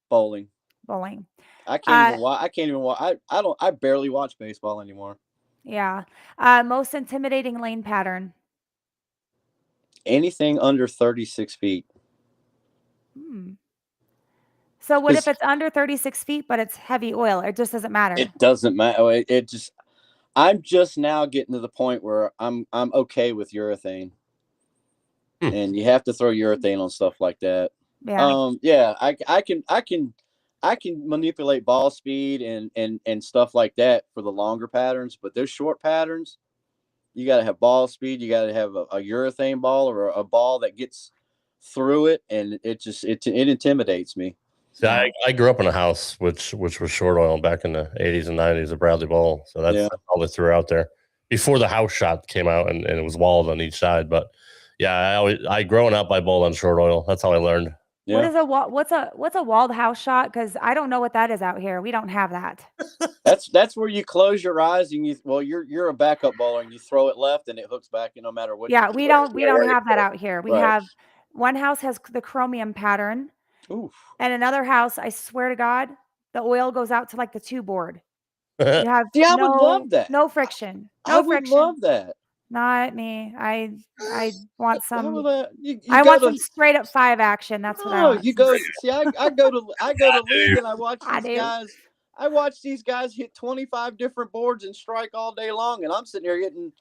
Bowling. Bowling. I can't even watch. I can't even watch. I don't. I barely watch baseball anymore. Yeah. Most intimidating lane pattern. Anything under 36 feet. So what if it's under 36 feet, but it's heavy oil? It just doesn't matter. It doesn't matter. It just. I'm just now getting to the point where I'm okay with urethane. And you have to throw urethane on stuff like that. Yeah. Yeah, I can manipulate ball speed and stuff like that for the longer patterns, but those short patterns, you got to have ball speed. You got to have a urethane ball or a ball that gets through it, and it intimidates me. See, I grew up in a house which was short oil back in the 80s and 90s, a Bradley bowl. So that's all they threw out there before the house shot came out and it was walled on each side. But yeah, I growing up, I bowled on short oil. That's how I learned. Yeah. What is what's a walled house shot? Because I don't know what that is out here. We don't have that. That's where you close your eyes and you're a backup bowler and you throw it left and it hooks back no matter what. Yeah, we don't have that out here. We have one house has the chromium pattern. Oof. And another house, I swear to God, the oil goes out to like the 2 board. You have I would love that. No friction. I would love that. Not me. I want some. I want some straight up 5 action. That's what I want. You go. See, I go to league and I watch these guys. I watch these guys hit 25 different boards and strike all day long, and I'm sitting here getting,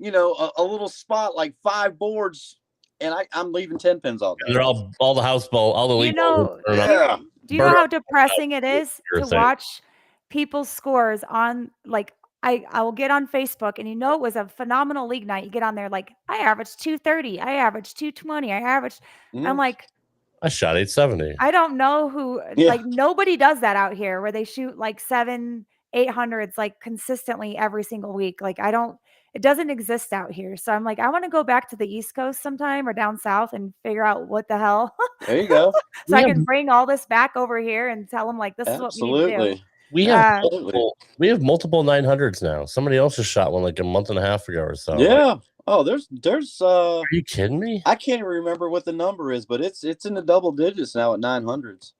a little spot like 5 boards, and I'm leaving 10 pins all day. They're all the house ball, all the league. Do you know how depressing it is to watch people's scores on like? I will get on Facebook and it was a phenomenal league night. You get on there like I averaged 230, I averaged 220, I'm like I shot 870. I don't know who like nobody does that out here where they shoot like 700-800s like consistently every single week. Like it doesn't exist out here. So I'm like, I want to go back to the East Coast sometime or down south and figure out what the hell. There you go. So I can bring all this back over here and tell them like this is what we need to do. We have multiple 900s now. Somebody else just shot one like a month and a half ago or so. Yeah. Oh, there's. Are you kidding me? I can't even remember what the number is, but it's in the double digits now at 900s.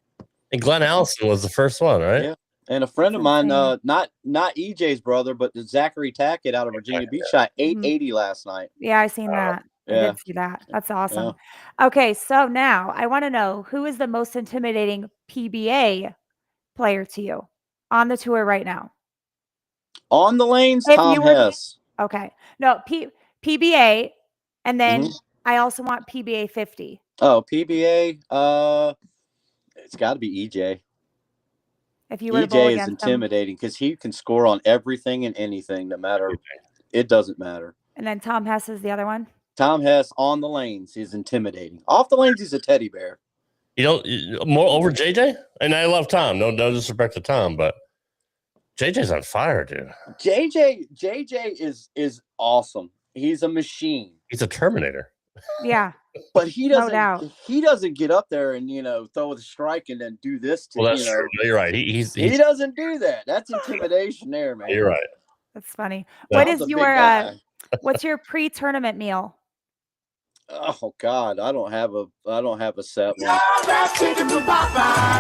And Glenn Allison was the first one, right? Yeah. And a friend of mine, not EJ's brother, but Zachary Tackett out of Virginia Beach shot 880 last night. Yeah, I seen that. Yeah. I did see that. That's awesome. Yeah. Okay, so now I want to know who is the most intimidating PBA player to you on the tour right now? On the lanes, Tom Hess. Okay. No, PBA, and then I also want PBA 50. Oh, PBA. It's got to be EJ. If you were to bowl EJ against is intimidating because he can score on everything and anything, no matter. It doesn't matter. And then Tom Hess is the other one. Tom Hess on the lanes is intimidating. Off the lanes, he's a teddy bear. More over JJ? And I love Tom. No disrespect to Tom, but JJ's on fire, dude. JJ is awesome. He's a machine. He's a Terminator. Yeah. But he No doesn't. doubt. He doesn't get up there and throw the strike and then do this to. Well, that's true. No, you're right. He doesn't do that. That's intimidation, there, man. You're right. That's funny. Tom's a big guy. What's your pre-tournament meal? Oh God, I don't have a set one.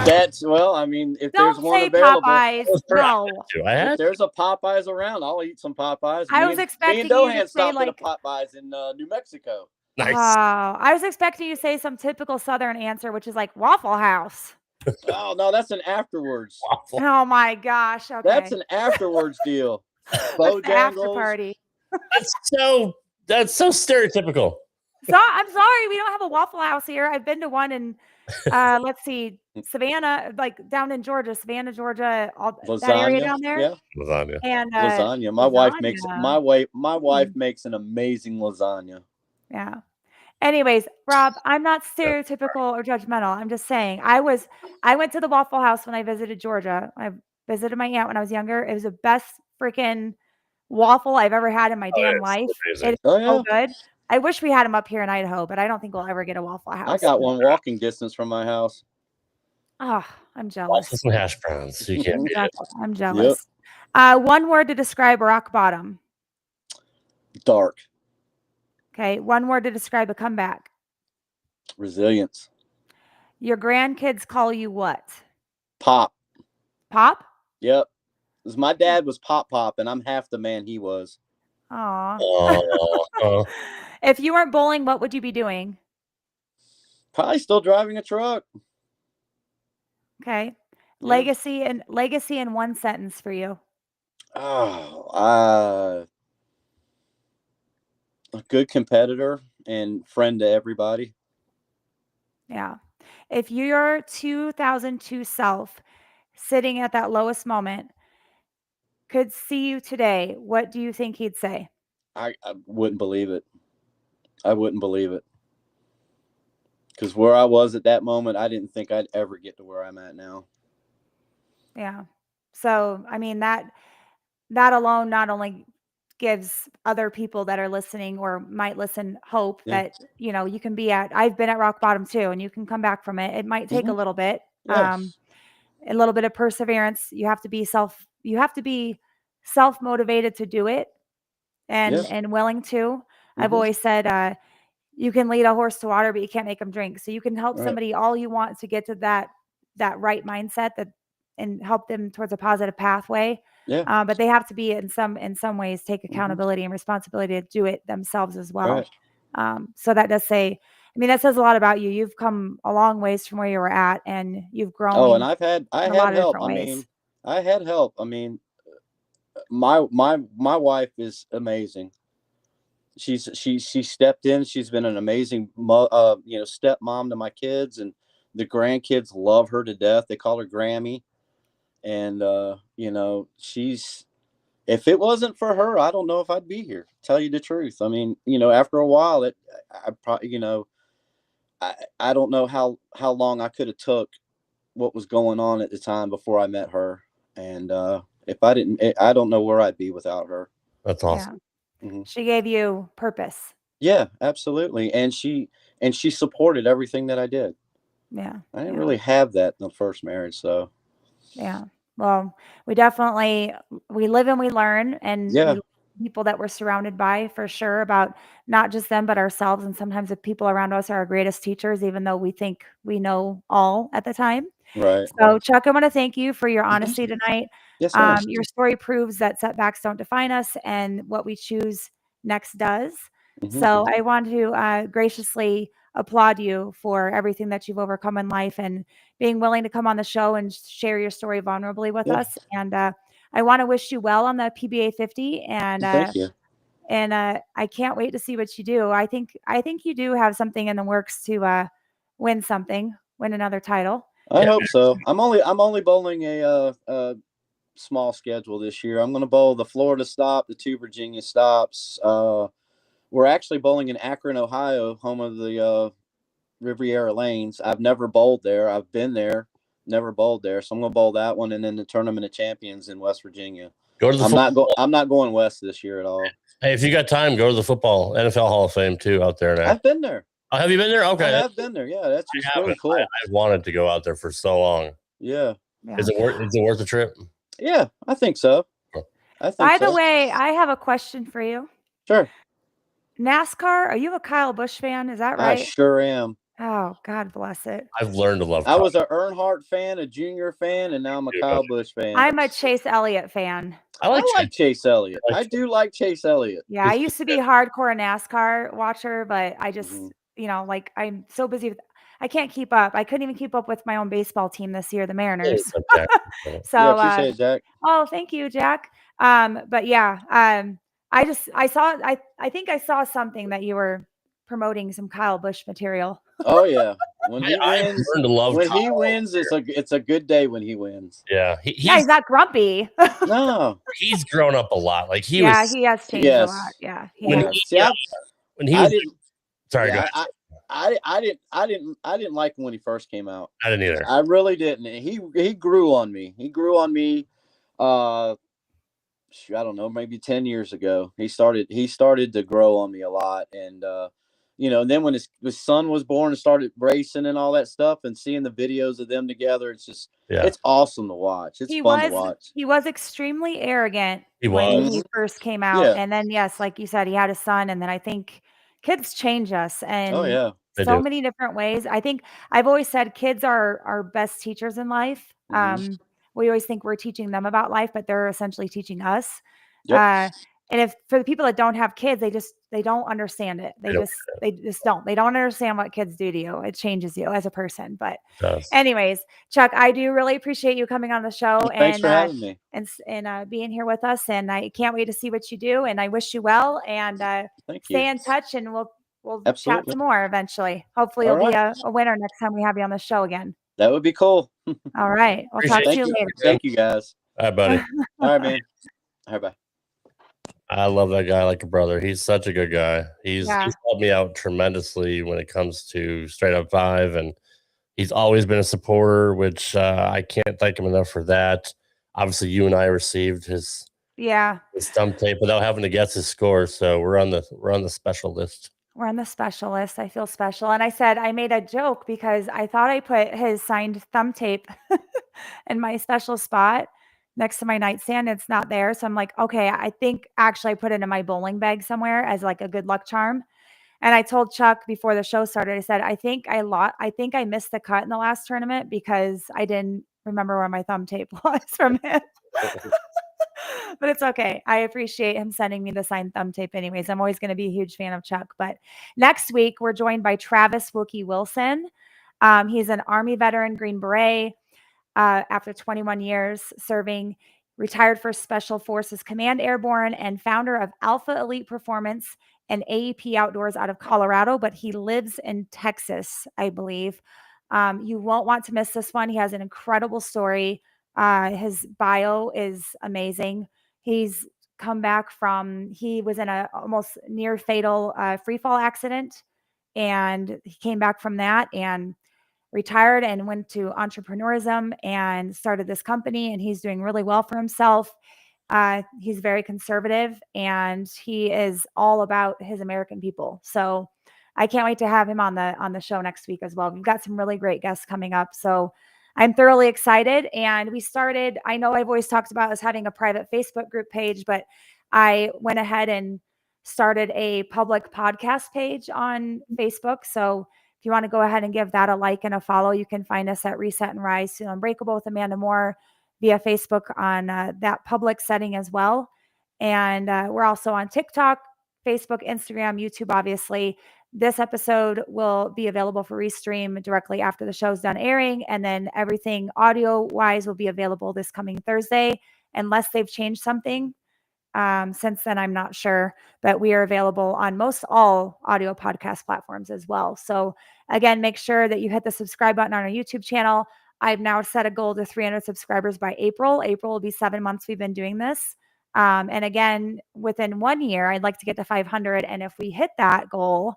That's well, I mean, if Don't there's one say available, Popeyes. No. if there's a Popeyes around, I'll eat some Popeyes. I was expecting me and you to Dohan say stopped at a Popeyes in New Mexico. Nice. I was expecting you to say some typical Southern answer, which is like Waffle House. Oh no, that's an afterwards. Waffle. Oh my gosh. Okay. That's an afterwards deal. What's the after party. That's so stereotypical. So I'm sorry, we don't have a Waffle House here. I've been to one in let's see, Savannah, like down in Georgia, Georgia, all that area down there. Yeah. Lasagna. And lasagna. My wife makes an amazing lasagna. Yeah. Anyways, Rob, I'm not stereotypical or judgmental. I'm just saying I went to the Waffle House when I visited Georgia. I visited my aunt when I was younger. It was the best freaking waffle I've ever had in my damn life. It's so good. I wish we had them up here in Idaho, but I don't think we'll ever get a Waffle House. I got one walking distance from my house. Oh, I'm jealous. Also some hash browns. You can't get it. I'm jealous. Yep. One word to describe rock bottom. Dark. Okay. One word to describe a comeback. Resilience. Your grandkids call you what? Pop. Pop? Yep. Because my dad was Pop, and I'm half the man he was. Aw. If you weren't bowling, what would you be doing? Probably still driving a truck. Okay. Legacy in one sentence for you. A good competitor and friend to everybody. Yeah. If your 2002 self sitting at that lowest moment could see you today, what do you think he'd say? I wouldn't believe it. I wouldn't believe it. Because where I was at that moment, I didn't think I'd ever get to where I'm at now. Yeah. So, I mean, that alone not only gives other people that are listening or might listen hope that, you can be I've been at rock bottom too, and you can come back from it. It might take a little bit, a little bit of perseverance. You have to be self-motivated to do it and willing to. I've always said, you can lead a horse to water, but you can't make them drink. So you can help somebody all you want to get to that right mindset and help them towards a positive pathway. Yeah. But they have to be in some ways take accountability and responsibility to do it themselves as well. Right. So that does say, that says a lot about you. You've come a long ways from where you were at, and you've grown. Oh, and I had help. I had help. My wife is amazing. She stepped in. She's been an amazing, stepmom to my kids, and the grandkids love her to death. They call her Grammy. And, if it wasn't for her, I don't know if I'd be here, tell you the truth. After a while, I probably, I don't know how long I could have took what was going on at the time before I met her. And, if I didn't, I don't know where I'd be without her. That's awesome. Yeah. Mm-hmm. She gave you purpose. Yeah, absolutely. And she supported everything that I did. Yeah. I didn't really have that in the first marriage. So. Yeah. Well, we live and we learn, and we people that we're surrounded by, for sure, about not just them, but ourselves. And sometimes the people around us are our greatest teachers, even though we think we know all at the time. Right. So Chuck, I want to thank you for your honesty tonight. Yes, your story proves that setbacks don't define us, and what we choose next does. Mm-hmm. So I want to graciously applaud you for everything that you've overcome in life and being willing to come on the show and share your story vulnerably with us. And I want to wish you well on the PBA 50. And thank you. And I can't wait to see what you do. I think you do have something in the works to win another title. I hope so. I'm only bowling a small schedule this year. I'm going to bowl the Florida stop, the 2 Virginia stops. We're actually bowling in Akron, Ohio, home of the Riviera Lanes. I've never bowled there. I've been there, never bowled there. So I'm gonna bowl that one, and then the Tournament of Champions in West Virginia. Go to the I'm not going west this year at all. Hey, if you got time, go to the football NFL Hall of Fame too out there now. I've been there. Oh, have you been there? Okay, I have been there. Yeah, that's just really cool. I've wanted to go out there for so long. Yeah. Is it worth the trip? Yeah, I think so. By the way, I have a question for you. Sure. NASCAR, are you a Kyle Busch fan? Is that right? I sure am. Oh, God bless it. I've learned to love I was an Earnhardt fan, a Junior fan, and now I'm a Kyle Busch fan. I'm a Chase Elliott fan. I like Chase Elliott. I do like Chase Elliott. Yeah, I used to be a hardcore NASCAR watcher, but I just, like, I'm so busy. I can't keep up. I couldn't even keep up with my own baseball team this year, the Mariners. So, yeah, appreciate it, Jack. Oh, thank you, Jack. But yeah, I think I saw something that you were promoting some Kyle Busch material. Oh yeah, when he wins, it's a good day when he wins. Yeah, he's not grumpy. No, he's grown up a lot. Like he has changed a lot. Yeah, I didn't like him when he first came out. I didn't either. I really didn't. He grew on me. I don't know, maybe 10 years ago. He started to grow on me a lot. And and then when his son was born and started racing and all that stuff, and seeing the videos of them together, it's just it's awesome to watch. It's fun to watch. He was extremely arrogant when he first came out. And then yes, like you said, he had a son, and then I think kids change us and so many different ways. I think I've always said kids are our best teachers in life. We always think we're teaching them about life, but they're essentially teaching us. Yep. And for the people that don't have kids, they don't understand it. They just don't. They don't understand what kids do to you. It changes you as a person. But anyways, Chuck, I do really appreciate you coming on the show. Thanks for having me. And being here with us. And I can't wait to see what you do. And I wish you well. And stay in touch, and we'll chat some more eventually. Hopefully you'll be a winner next time we have you on the show again. That would be cool. All right. We'll talk to you later. Thank you, guys. All right, buddy. All right, man. All right, bye. I love that guy like a brother. He's such a good guy. He's helped me out tremendously when it comes to Straight Up 5, and he's always been a supporter, which I can't thank him enough for that. Obviously, you and I received his thumb tape without having to guess his score, so we're on the special list. We're on the special list. I feel special. And I made a joke because I thought I put his signed thumb tape in my special spot next to my nightstand. It's not there. So I'm like, okay, I think actually I put it in my bowling bag somewhere as like a good luck charm. And I told Chuck before the show started, I said, I think I missed the cut in the last tournament because I didn't remember where my thumb tape was from him. But it's okay. I appreciate him sending me the signed thumb tape anyways. I'm always going to be a huge fan of Chuck. But next week, we're joined by Travis Wookie Wilson. He's an Army veteran, Green Beret, after 21 years serving, retired for Special Forces Command Airborne, and founder of Alpha Elite Performance and AEP Outdoors out of Colorado. But he lives in Texas, I believe. You won't want to miss this one. He has an incredible story. His bio is amazing. He's come back he was in a almost near fatal free fall accident, and he came back from that and retired and went to entrepreneurism and started this company, and he's doing really well for himself. He's very conservative, and he is all about his American people. So I can't wait to have him on the show next week as well. We've got some really great guests coming up. So I'm thoroughly excited. And I know I've always talked about us having a private Facebook group page, but I went ahead and started a public podcast page on Facebook. So if you want to go ahead and give that a like and a follow, you can find us at Reset and Rise to Unbreakable with Amanda Moore via Facebook on that public setting as well. And we're also on TikTok, Facebook, Instagram, YouTube, obviously. This episode will be available for restream directly after the show's done airing. And then everything audio-wise will be available this coming Thursday, unless they've changed something. Since then, I'm not sure. But we are available on most all audio podcast platforms as well. So again, make sure that you hit the subscribe button on our YouTube channel. I've now set a goal to 300 subscribers by April. April will be 7 months we've been doing this. And again, within 1 year, I'd like to get to 500. And if we hit that goal,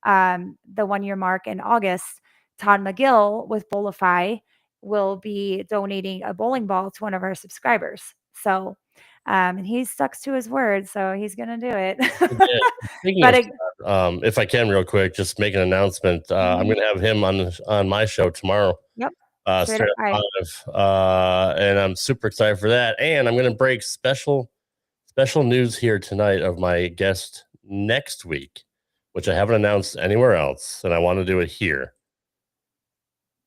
the 1 year mark in August, Todd McGill with Bolifi will be donating a bowling ball to one of our subscribers. So, and he stuck to his word, so he's going to do it. Speaking But of, if I can real quick, just make an announcement. I'm going to have him on my show tomorrow. Yep. Straight up 5. And I'm super excited for that. And I'm going to break special news here tonight of my guest next week, which I haven't announced anywhere else, and I want to do it here.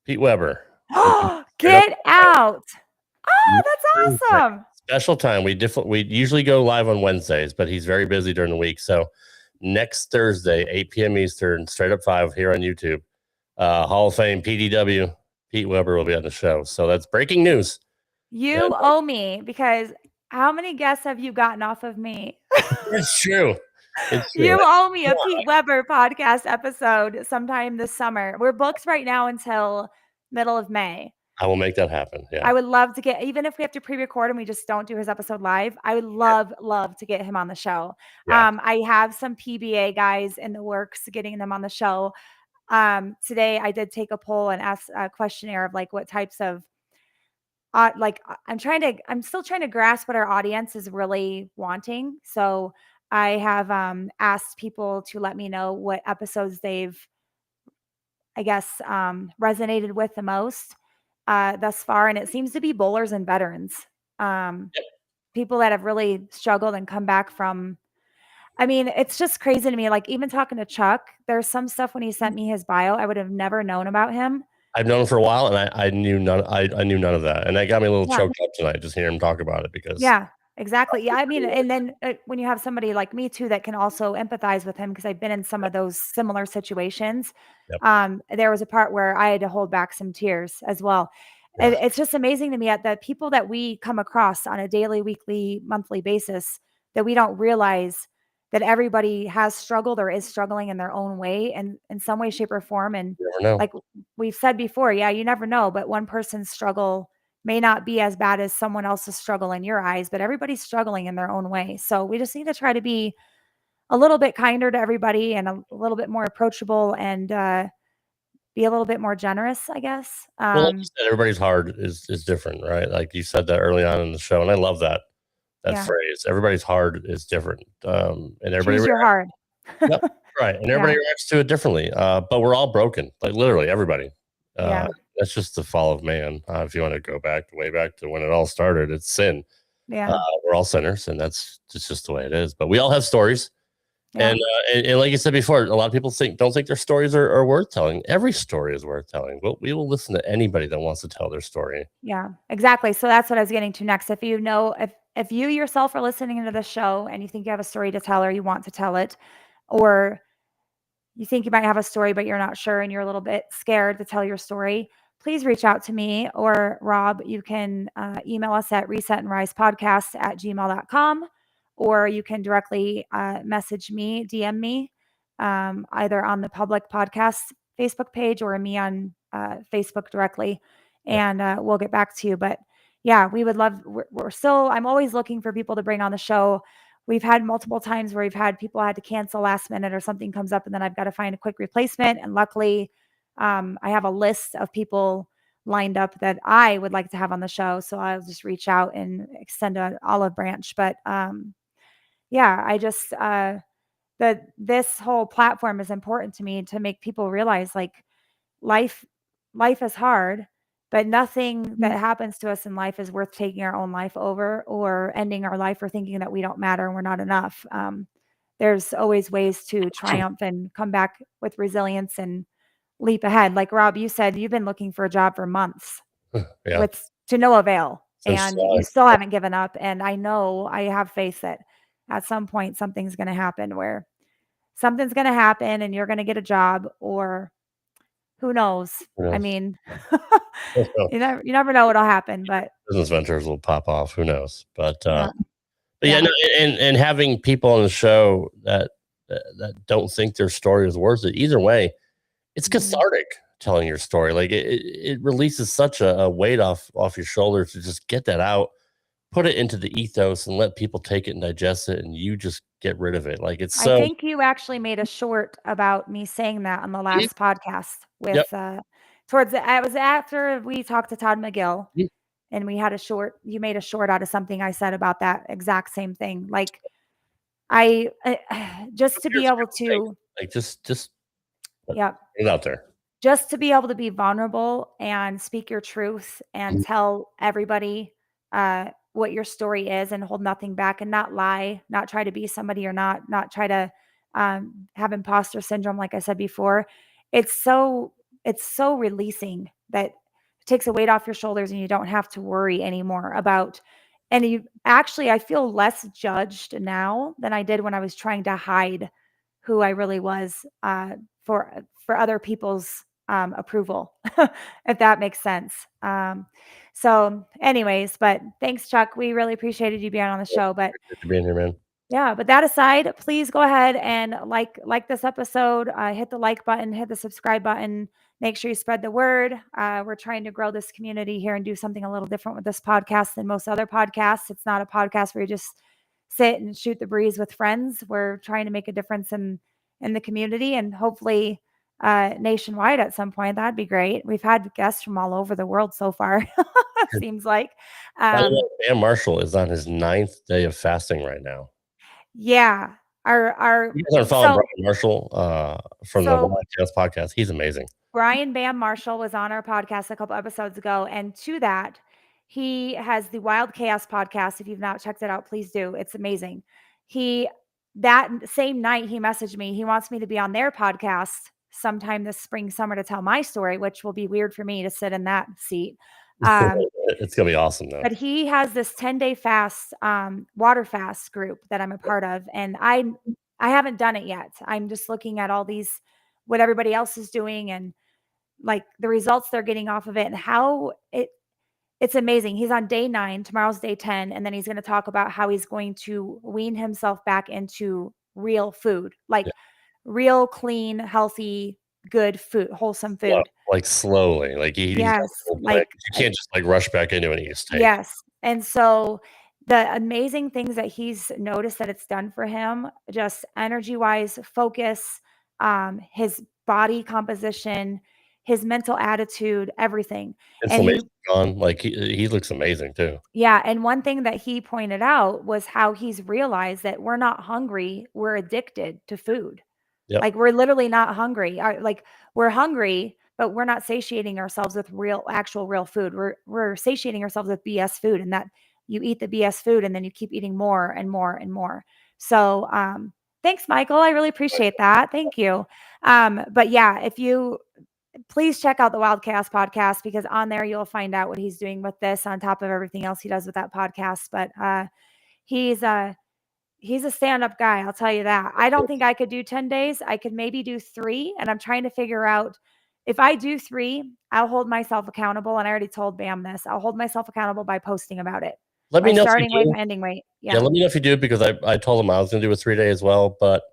Pete Weber. Get out. Oh, that's awesome. Special time. We usually go live on Wednesdays, but he's very busy during the week. So next Thursday, 8 p.m. Eastern, straight up 5 here on YouTube. Hall of Fame PDW, Pete Weber will be on the show. So that's breaking news. You owe me, because how many guests have you gotten off of me? It's true. You owe me a Pete Weber podcast episode sometime this summer. We're booked right now until middle of May. I will make that happen. Yeah. I would love to get, even if we have to pre-record and we just don't do his episode live, I would love to get him on the show. Yeah. I have some PBA guys in the works, getting them on the show. Today I did take a poll and ask a questionnaire of like what types of I'm still trying to grasp what our audience is really wanting. So I have asked people to let me know what episodes they've, I guess, resonated with the most thus far. And it seems to be bowlers and veterans. People that have really struggled and come back from. I mean, it's just crazy to me. Like, even talking to Chuck, there's some stuff when he sent me his bio I would have never known about him. I've known him for a while, and I knew none. I knew none of that, and that got me a little choked up tonight just hearing him talk about it. Because exactly. Yeah, I mean, and then when you have somebody like me too that can also empathize with him, because I've been in some of those similar situations. There was a part where I had to hold back some tears as well. Yeah. It's just amazing to me at the people that we come across on a daily, weekly, monthly basis, that we don't realize that everybody has struggled or is struggling in their own way, and in some way, shape, or form. And like we've said before, you never know, but one person's struggle may not be as bad as someone else's struggle in your eyes, but everybody's struggling in their own way. So we just need to try to be a little bit kinder to everybody, and a little bit more approachable, and be a little bit more generous, I guess. Well, like you said, everybody's heart is different, right? Like you said that early on in the show, and I love that phrase. Everybody's heart is different, and everybody. Choose your heart. Yep, right, and everybody reacts to it differently. But we're all broken, like literally everybody. That's just the fall of man. If you want to go way back to when it all started, it's sin. Yeah, we're all sinners, and that's just the way it is. But we all have stories, and like you said before, a lot of people don't think their stories are worth telling. Every story is worth telling. We will listen to anybody that wants to tell their story. Yeah, exactly. So that's what I was getting to next. If you know, if you yourself are listening to the show and you think you have a story to tell, or you want to tell it, or you think you might have a story but you're not sure and you're a little bit scared to tell your story, please reach out to me or Rob. You can email us at resetandrisepodcast@gmail.com, or you can directly message me, DM me, either on the public podcast Facebook page or me on Facebook directly, and we'll get back to you. But yeah, we would love, I'm always looking for people to bring on the show. We've had multiple times where we've had people had to cancel last minute, or something comes up and then I've got to find a quick replacement. And luckily, I have a list of people lined up that I would like to have on the show. So I'll just reach out and extend an olive branch. But I just, this whole platform is important to me, to make people realize, like, life is hard, but nothing that happens to us in life is worth taking our own life over, or ending our life, or thinking that we don't matter and we're not enough. There's always ways to triumph and come back with resilience and leap ahead. Like Rob, you said you've been looking for a job for months to no avail, and you still haven't given up. And I know, I have faith that at some point something's going to happen, and you're going to get a job, or who knows? I mean, you never know what'll happen, but business ventures will pop off. Who knows? But and having people on the show that don't think their story is worth it. Either way, it's cathartic telling your story. Like it releases such a weight off your shoulders to just get that out, put it into the ethos, and let people take it and digest it, and you just get rid of it. Like it's I so. think you actually made a short about me saying that on the last podcast with Yep. it was after we talked to Todd McGill Mhm. and we had you made a short out of something I said about that exact same thing. Like I just to be Here's able the thing. to, Like just yeah, put it out there. just to be able to be vulnerable and speak your truth and Mhm. tell everybody what your story is and hold nothing back and not lie, not try to be somebody or not try to have imposter syndrome, like I said before. It's so releasing that it takes a weight off your shoulders and you don't have to worry anymore about. And you actually, I feel less judged now than I did when I was trying to hide who I really was for other people's approval, if that makes sense. So anyways, but thanks, Chuck. We really appreciated you being on the show. But Good to be in here, man. yeah, but that aside, please go ahead and like this episode, hit the like button, hit the subscribe button, make sure you spread the word. We're trying to grow this community here and do something a little different with this podcast than most other podcasts. It's not a podcast where you just sit and shoot the breeze with friends. We're trying to make a difference in the community and hopefully nationwide at some point. That'd be great. We've had guests from all over the world so far. It seems like. By the way, Dan Marshall is on his 9th day of fasting right now. Yeah. Our You guys aren't following Brian Marshall from the podcast. He's amazing. Brian Bam Marshall was on our podcast a couple episodes ago, and to that, he has the Wild Chaos podcast. If you've not checked it out, please do. It's amazing. That same night he messaged me. He wants me to be on their podcast sometime this spring, summer to tell my story, which will be weird for me to sit in that seat. It's gonna be awesome though. But he has this 10-day fast, water fast group that I'm a part of, and I haven't done it yet. I'm just looking at all these, what everybody else is doing, and like the results they're getting off of it, and how it's amazing. He's on day 9, tomorrow's day 10, and then he's going to talk about how he's going to wean himself back into real food, like real, clean, healthy, good food, wholesome food. Like slowly, like yes, like you can't just like rush back into it and eat steak. Yes. And so the amazing things that he's noticed that it's done for him, just energy wise, focus, his body composition, his mental attitude, everything. Inflammation gone. Like he looks amazing too. Yeah. And one thing that he pointed out was how he's realized that we're not hungry, we're addicted to food. Yep. Like we're literally not hungry. Like we're hungry, but we're not satiating ourselves with actual real food. We're satiating ourselves with BS food, and that you eat the BS food and then you keep eating more and more and more. So thanks, Michael. I really appreciate that. Thank you. But yeah, if you please check out the Wild Chaos podcast, because on there you'll find out what he's doing with this on top of everything else he does with that podcast. But he's a stand-up guy. I'll tell you that. I don't think I could do 10 days. I could maybe do 3. And I'm trying to figure out if I do 3, I'll hold myself accountable. And I already told Bam this. I'll hold myself accountable by posting about it. Let me know starting weight, ending weight. Yeah, let me know if you do, because I told him I was going to do a 3-day as well. But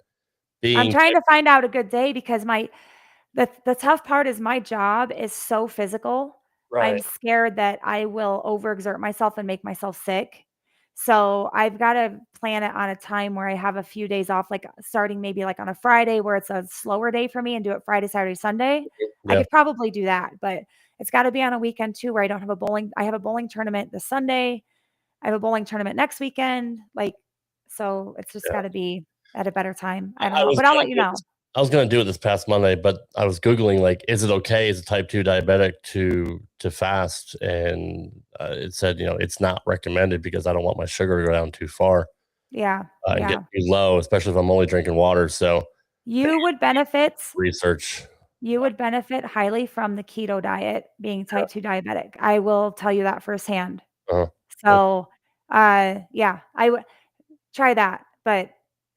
I'm trying to find out a good day, because the tough part is my job is so physical. Right. I'm scared that I will overexert myself and make myself sick. So I've got to plan it on a time where I have a few days off, like starting maybe like on a Friday where it's a slower day for me, and do it Friday, Saturday, Sunday. Yeah. I could probably do that, but it's got to be on a weekend too, where I don't have I have a bowling tournament this Sunday. I have a bowling tournament next weekend. So it's just got to be at a better time. I don't know, but I'll let you know. I was going to do it this past Monday, but I was Googling, like, is it okay as a type 2 diabetic to fast? And it said, it's not recommended, because I don't want my sugar to go down too far. Yeah. And get too low, especially if I'm only drinking water. So you would benefit. Research. You would benefit highly from the keto diet, being type 2 diabetic. I will tell you that firsthand. So, I would try that. But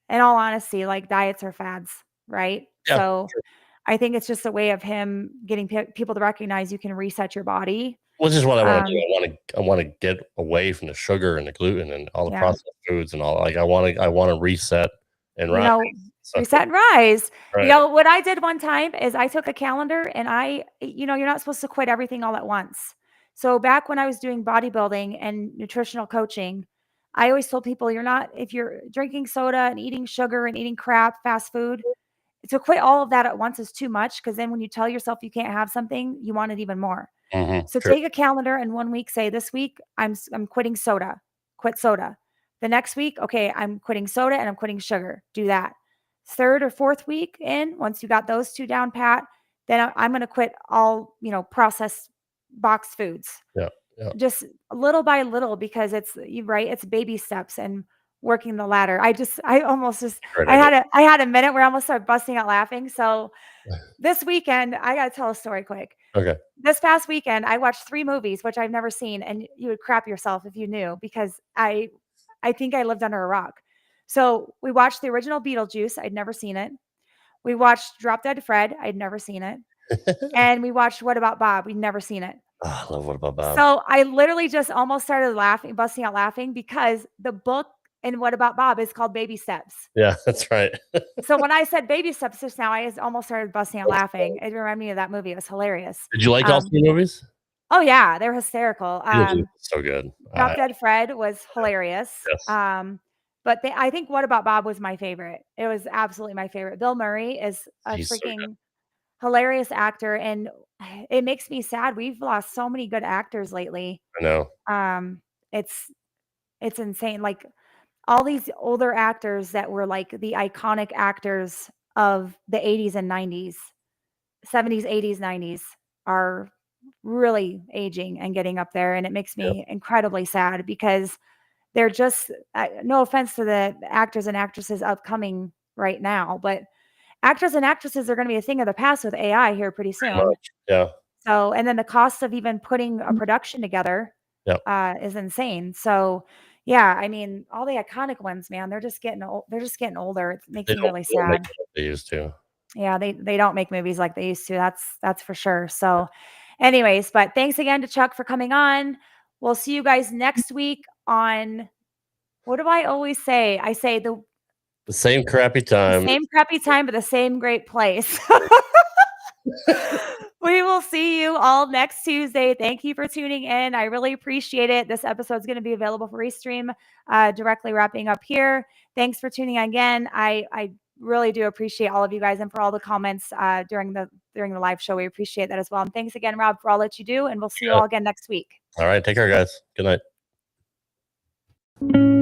in all honesty, like, diets are fads. Right. Yeah, so sure. I think it's just a way of him getting people to recognize you can reset your body. Which is what I want to do. I want to get away from the sugar and the gluten and all the processed foods and all. Like, I want to reset and rise. Reset and rise. Right. What I did one time is I took a calendar, and you're not supposed to quit everything all at once. So back when I was doing bodybuilding and nutritional coaching, I always told people, if you're drinking soda and eating sugar and eating crap, fast food, to quit all of that at once is too much. Cause then when you tell yourself you can't have something, you want it even more. So True. take a calendar and 1 week, say this week, I'm quitting soda, quit soda. The next week, okay, I'm quitting soda and I'm quitting sugar. Do that. Third or fourth week in, once you got those two down pat, then I'm going to quit all, processed boxed foods. Yeah. Just little by little, because it's baby steps and working the ladder. I had a minute where I almost started busting out laughing. So this weekend, I got to tell a story quick. Okay. This past weekend, I watched 3 movies, which I've never seen, and you would crap yourself if you knew, because I think I lived under a rock. So we watched the original Beetlejuice. I'd never seen it. We watched Drop Dead Fred. I'd never seen it. And we watched What About Bob? We'd never seen it. Oh, I love What About Bob. So I literally just almost started busting out laughing, because the book in What About Bob is called Baby Steps. Yeah, that's right. So when I said baby steps just now, I almost started busting out laughing. It reminded me of that movie. It was hilarious. Did you like all 3 movies? Oh yeah, they're hysterical. So good. Drop Dead Fred was hilarious. Yes. But I think What About Bob was my favorite. It was absolutely my favorite. Bill Murray is a He's so freaking hilarious actor, and it makes me sad. We've lost so many good actors lately. I know. It's insane. Like all these older actors that were like the iconic actors of the 80s and 90s, 70s, 80s, 90s are really aging and getting up there. And it makes me incredibly sad, because they're just, no offense to the actors and actresses upcoming right now, but actors and actresses are going to be a thing of the past with AI here pretty soon. Yeah. So, and then the cost of even putting a production together is insane. So yeah, I mean, all the iconic ones, man, they're just getting old. They're just getting older. It makes me really sad. They used to. Yeah, they don't make movies like they used to. That's for sure. So anyways, but thanks again to Chuck for coming on. We'll see you guys next week on, what do I always say? I say the same crappy time. Same crappy time, but the same great place. We will see you all next Tuesday. Thank you for tuning in. I really appreciate it. This episode is going to be available for restream directly wrapping up here. Thanks for tuning in again. I really do appreciate all of you guys, and for all the comments during the live show. We appreciate that as well. And thanks again, Rob, for all that you do. And we'll see you all again next week. All right. Take care, guys. Good night.